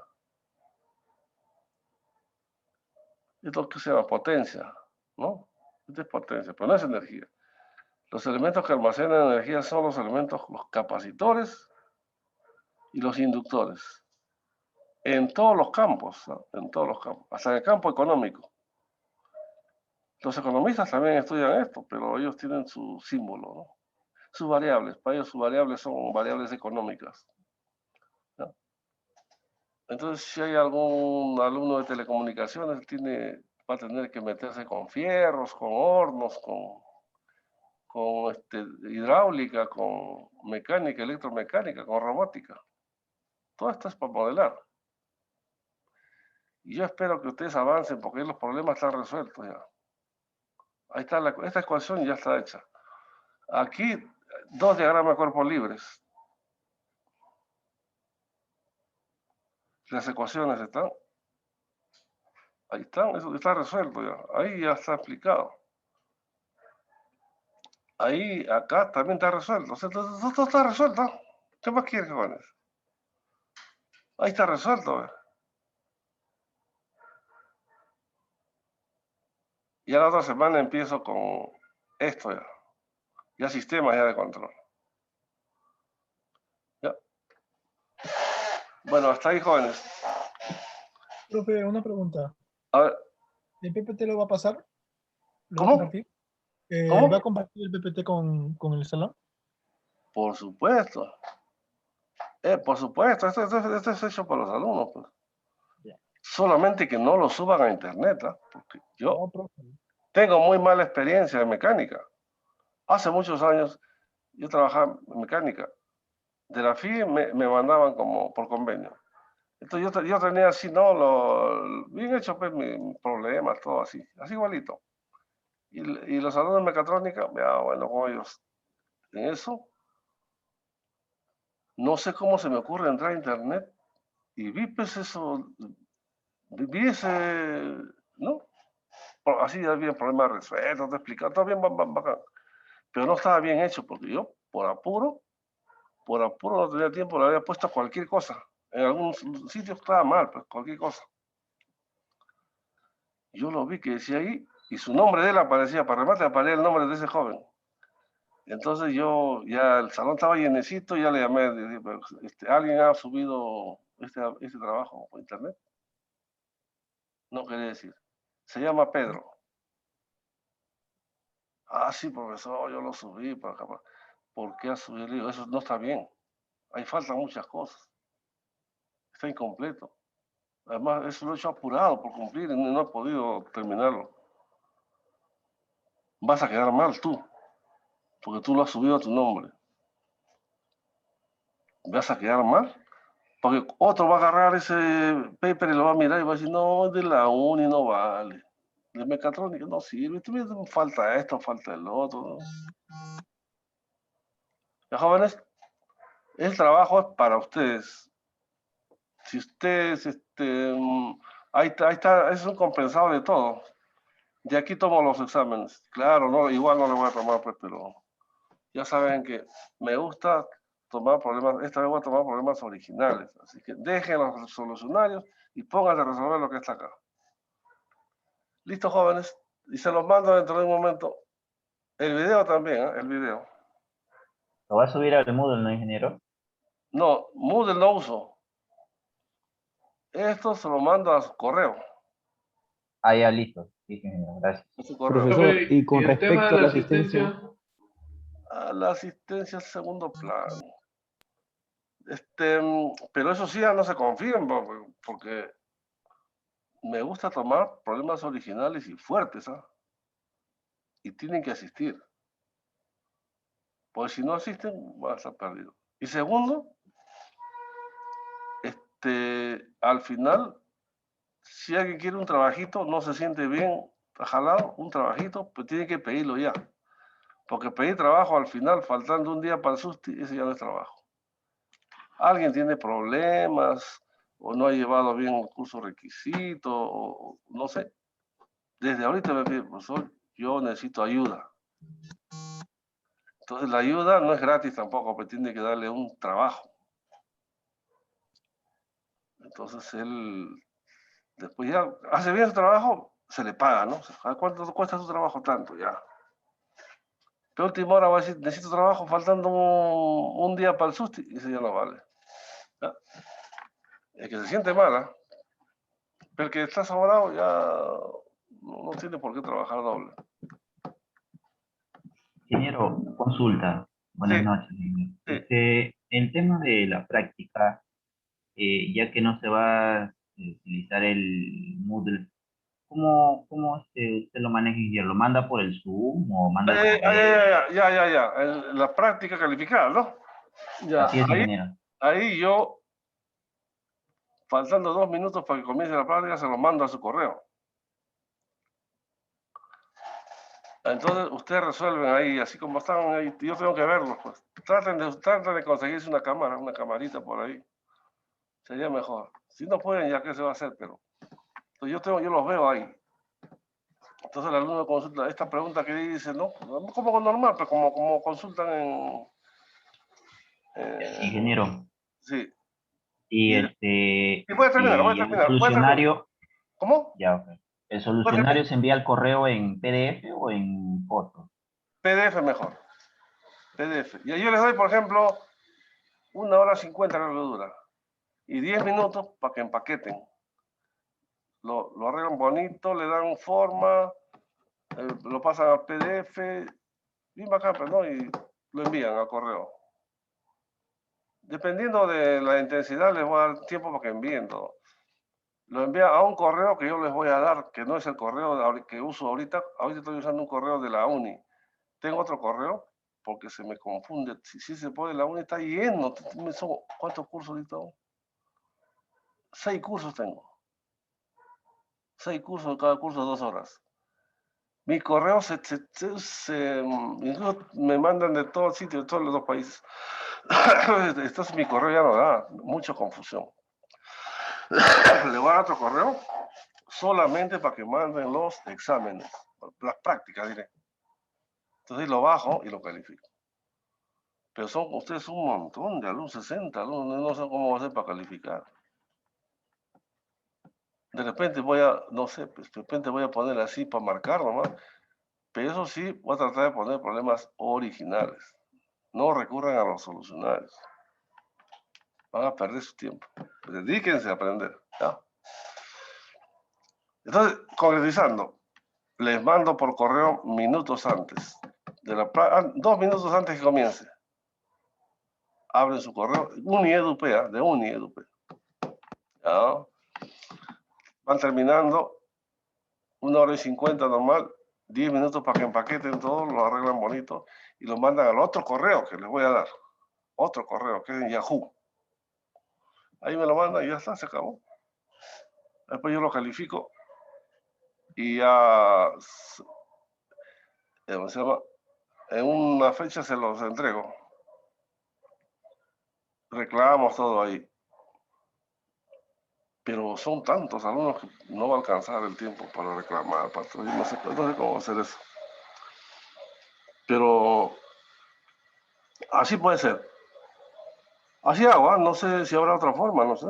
Speaker 1: Esto que se llama potencia, ¿no? Esto es potencia, pero no es energía. Los elementos que almacenan energía son los capacitores y los inductores. En todos los campos, ¿no? En todos los campos, hasta en el campo económico. Los economistas también estudian esto, pero ellos tienen su símbolo, ¿no? sus variables. Para ellos sus variables son variables económicas. ¿Ya? Entonces, si hay algún alumno de telecomunicaciones, va a tener que meterse con fierros, con hornos, con hidráulica, con mecánica, electromecánica, con robótica. Todo esto es para modelar. Y yo espero que ustedes avancen porque los problemas están resueltos ya. Ahí está, esta ecuación ya está hecha. Aquí, 2 diagramas de cuerpos libres. Las ecuaciones están. Ahí están, eso está resuelto ya. Ahí ya está explicado. Ahí, acá también está resuelto. O sea, todo está resuelto. ¿Qué más quieres, jóvenes? Ahí está resuelto. ¿Ve? Y a la otra semana empiezo con esto ya. Ya sistemas ya de control. ¿Ya? Bueno, hasta ahí, jóvenes.
Speaker 2: Profe, una pregunta.
Speaker 1: A ver,
Speaker 2: ¿El PPT lo va a pasar? ¿Lo va a
Speaker 1: ¿cómo?
Speaker 2: compartir?
Speaker 1: ¿Cómo?
Speaker 2: ¿Va a compartir el PPT con el salón?
Speaker 1: Por supuesto. Por supuesto, esto es hecho para los alumnos. Pues.
Speaker 2: Ya.
Speaker 1: Solamente que no lo suban a internet, ¿eh? Porque yo
Speaker 2: No, profe.
Speaker 1: tengo muy mala experiencia en mecánica. Hace muchos años yo trabajaba en mecánica. De la FI me mandaban como por convenio. Entonces yo tenía así, ¿no? Bien hecho, pues, mis problemas, todo así igualito. Y los alumnos de mecatrónica, ya, bueno, con ellos, en eso, no sé cómo se me ocurre entrar a internet y vi pues eso, vi ese, ¿no? Así ya había problemas resueltos, te explicaba, todo bien bacán. Pero no estaba bien hecho porque yo, por apuro, no tenía tiempo, le había puesto cualquier cosa. En algún sitio estaba mal, pues cualquier cosa. Yo lo vi que decía ahí, y su nombre de él aparecía, para remate aparecía el nombre de ese joven. Entonces yo, ya el salón estaba llenecito, ya le llamé, ¿alguien ha subido este trabajo por internet? No quería decir. Se llama Pedro. Ah, sí, profesor, yo lo subí para acá. ¿Por qué ha subido? Le digo, eso no está bien. Ahí faltan muchas cosas. Está incompleto. Además, eso lo he hecho apurado por cumplir y no he podido terminarlo. Vas a quedar mal tú, porque tú lo has subido a tu nombre. Vas a quedar mal, porque otro va a agarrar ese paper y lo va a mirar y va a decir, no, es de la uni, no vale. De mecatrónica no sirve. Tú me falta esto, falta el otro. ¿No? Ya, jóvenes, el trabajo es para ustedes. Si ustedes, ahí está, es un compensado de todo. De aquí tomo los exámenes. Claro, no, igual no le voy a tomar, pues, pero ya saben que me gusta tomar problemas, esta vez voy a tomar problemas originales. Así que dejen los solucionarios y pónganse a resolver lo que está acá. Listo, jóvenes. Y se los mando dentro de un momento. El video también, ¿eh? El video.
Speaker 7: ¿Lo va a subir al Moodle, no, ingeniero?
Speaker 1: No, Moodle no uso. Esto se lo mando a su correo.
Speaker 7: Ah, ya, listo. Sí, ingeniero, gracias.
Speaker 1: A su correo.
Speaker 5: Profesor,
Speaker 3: Profe,
Speaker 5: y con
Speaker 3: y el tema
Speaker 5: respecto
Speaker 3: de
Speaker 5: a
Speaker 3: la
Speaker 5: la asistencia,
Speaker 3: asistencia,
Speaker 1: A la asistencia segundo plano. Pero eso sí ya no se confíen, porque me gusta tomar problemas originales y fuertes, ¿ah? Y tienen que asistir. Porque si no asisten, van a estar perdidos. Y segundo, al final, si alguien quiere un trabajito, no se siente bien jalado, un trabajito, pues tiene que pedirlo ya. Porque pedir trabajo al final, faltando un día para el susti, ese ya no es trabajo. Alguien tiene problemas, o no ha llevado bien el curso requisito, o no sé. Desde ahorita me pide, profesor, yo necesito ayuda. Entonces la ayuda no es gratis tampoco, pero tiene que darle un trabajo. Entonces él, después ya hace bien su trabajo, se le paga, ¿no? ¿Cuánto cuesta su trabajo? Tanto, ya. Pero última hora va a decir, necesito trabajo faltando un día para el susti, y eso ya no vale. ¿Ya? El que se siente mal, pero el que está sobrado ya no tiene por qué trabajar doble.
Speaker 7: Ingeniero, consulta. Buenas
Speaker 1: Sí,
Speaker 7: noches, señor.
Speaker 1: sí.
Speaker 7: El tema de la práctica, ya que no se va a utilizar el Moodle, ¿cómo usted lo maneja? ¿Lo manda por el Zoom o manda el correo?
Speaker 1: Ya. La práctica calificada, ¿no? Ya,
Speaker 7: Así es, ingeniero.
Speaker 1: ahí yo, faltando 2 minutos para que comience la práctica, se lo mando a su correo. Entonces, ustedes resuelven ahí, así como están ahí, yo tengo que verlos, pues. Traten de conseguirse una cámara, una camarita por ahí. Sería mejor. Si no pueden, ya qué se va a hacer, pero entonces yo los veo ahí. Entonces el alumno consulta esta pregunta que dice, ¿no? Como normal, pero como consultan en...
Speaker 7: Ingeniero,
Speaker 1: sí.
Speaker 7: y
Speaker 1: Y, y voy a terminar,
Speaker 7: y el solucionario,
Speaker 1: ¿Cómo?
Speaker 7: ya, ok. ¿El
Speaker 1: Voy a terminar.
Speaker 7: solucionario se envía al correo en PDF o en foto?
Speaker 1: PDF mejor. PDF. Y yo les doy, por ejemplo, 1 hora 50 creo que dura. Y 10 minutos para que empaqueten. Lo arreglan bonito, le dan forma, lo pasan al PDF, bien bacán, pero no, y lo envían al correo. Dependiendo de la intensidad, les voy a dar tiempo para que envíen todo. Lo envían a un correo que yo les voy a dar, que no es el correo que uso ahorita. Ahorita estoy usando un correo de la uni. Tengo otro correo porque se me confunde. Si se puede, la uni está lleno. ¿Cuántos cursos ahorita? 6 cursos tengo. 6 cursos, cada curso 2 horas. Mi correo incluso me mandan de todo sitio, de todos los 2 países. Entonces mi correo ya no da, mucha confusión. Le voy a dar otro correo solamente para que manden los exámenes, las prácticas, diré. Entonces lo bajo y lo califico. Pero ustedes son un montón de alumnos, 60 alumnos, no sé cómo va a hacer para calificar. De repente no sé, pues de repente voy a poner así para marcar nomás. Pero eso sí, voy a tratar de poner problemas originales. No recurran a los solucionarios. Van a perder su tiempo. Dedíquense a aprender. ¿Ya? Entonces, concretizando, les mando por correo minutos antes. 2 minutos antes que comience. Abren su correo, UniEduP, de UniEduP. ¿Ya? Van terminando, 1 hora 50 normal, 10 minutos para que empaqueten todo, lo arreglan bonito y lo mandan al otro correo que les voy a dar. Otro correo, que es en Yahoo. Ahí me lo mandan y ya está, se acabó. Después yo lo califico y ya, ¿cómo se llama? En una fecha se los entrego. Reclamamos todo ahí. Pero son tantos alumnos que no va a alcanzar el tiempo para reclamar, no sé cómo hacer eso. Pero así puede ser. Así hago, no sé si habrá otra forma, no sé.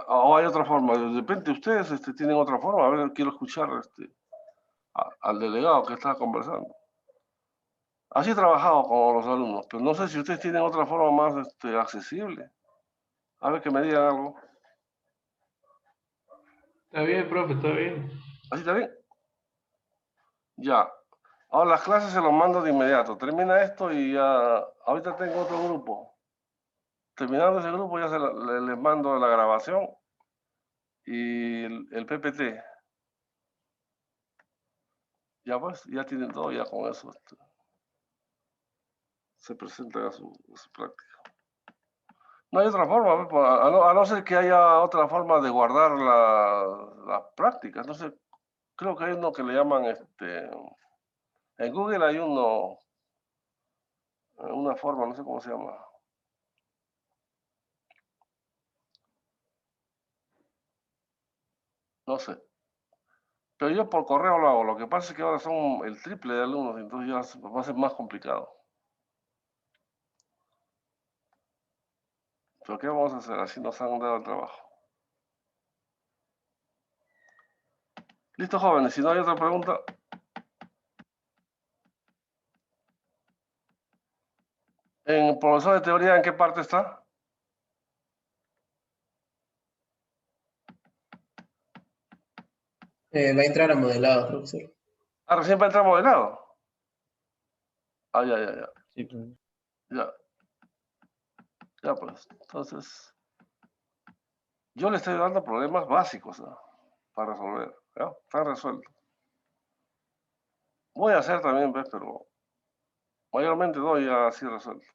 Speaker 1: O hay otra forma. De repente ustedes tienen otra forma. A ver, quiero escuchar al delegado que está conversando. Así he trabajado con los alumnos, pero no sé si ustedes tienen otra forma más accesible. A ver que me digan algo.
Speaker 3: Está bien, profe, está bien.
Speaker 1: ¿Así está bien? Ya. Ahora las clases se los mando de inmediato. Termina esto y ya. Ahorita tengo otro grupo. Terminando ese grupo ya les mando la grabación y el PPT. Ya pues, ya tienen todo, ya con eso se presentan a su práctica. No hay otra forma, pues, a no ser que haya otra forma de guardar las prácticas. Entonces, creo que hay uno que le llaman, en Google hay una forma, no sé cómo se llama. No sé. Pero yo por correo lo hago. Lo que pasa es que ahora son el triple de alumnos, entonces ya va a ser más complicado. Pero ¿qué vamos a hacer? Así nos han dado el trabajo. Listo, jóvenes. Si no hay otra pregunta. ¿En profesor de teoría en qué parte está?
Speaker 6: Va a entrar a modelado, profesor.
Speaker 1: Ah, recién va a entrar modelado. Ah, ya.
Speaker 4: Sí, profe.
Speaker 1: Ya. Ya pues, entonces, yo le estoy dando problemas básicos, ¿no? Para resolver, ¿ya? Están resueltos. Voy a hacer también, ¿ves? Pero mayormente doy así resuelto.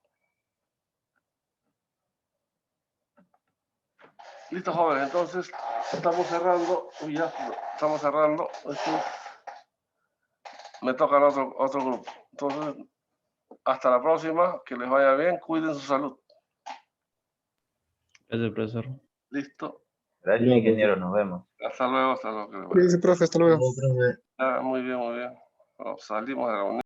Speaker 1: Listo, jóvenes, entonces estamos cerrando, y ya estamos cerrando. Me toca el otro grupo. Entonces, hasta la próxima, que les vaya bien, cuiden su salud.
Speaker 8: Gracias, profesor.
Speaker 1: Listo.
Speaker 7: Gracias,
Speaker 4: No,
Speaker 7: ingeniero, nos vemos.
Speaker 1: Hasta luego, hasta luego. Que les vaya
Speaker 5: Cuídense, profe, hasta luego.
Speaker 1: bien. Ah, muy bien, muy bien. Bueno, salimos de la reunión.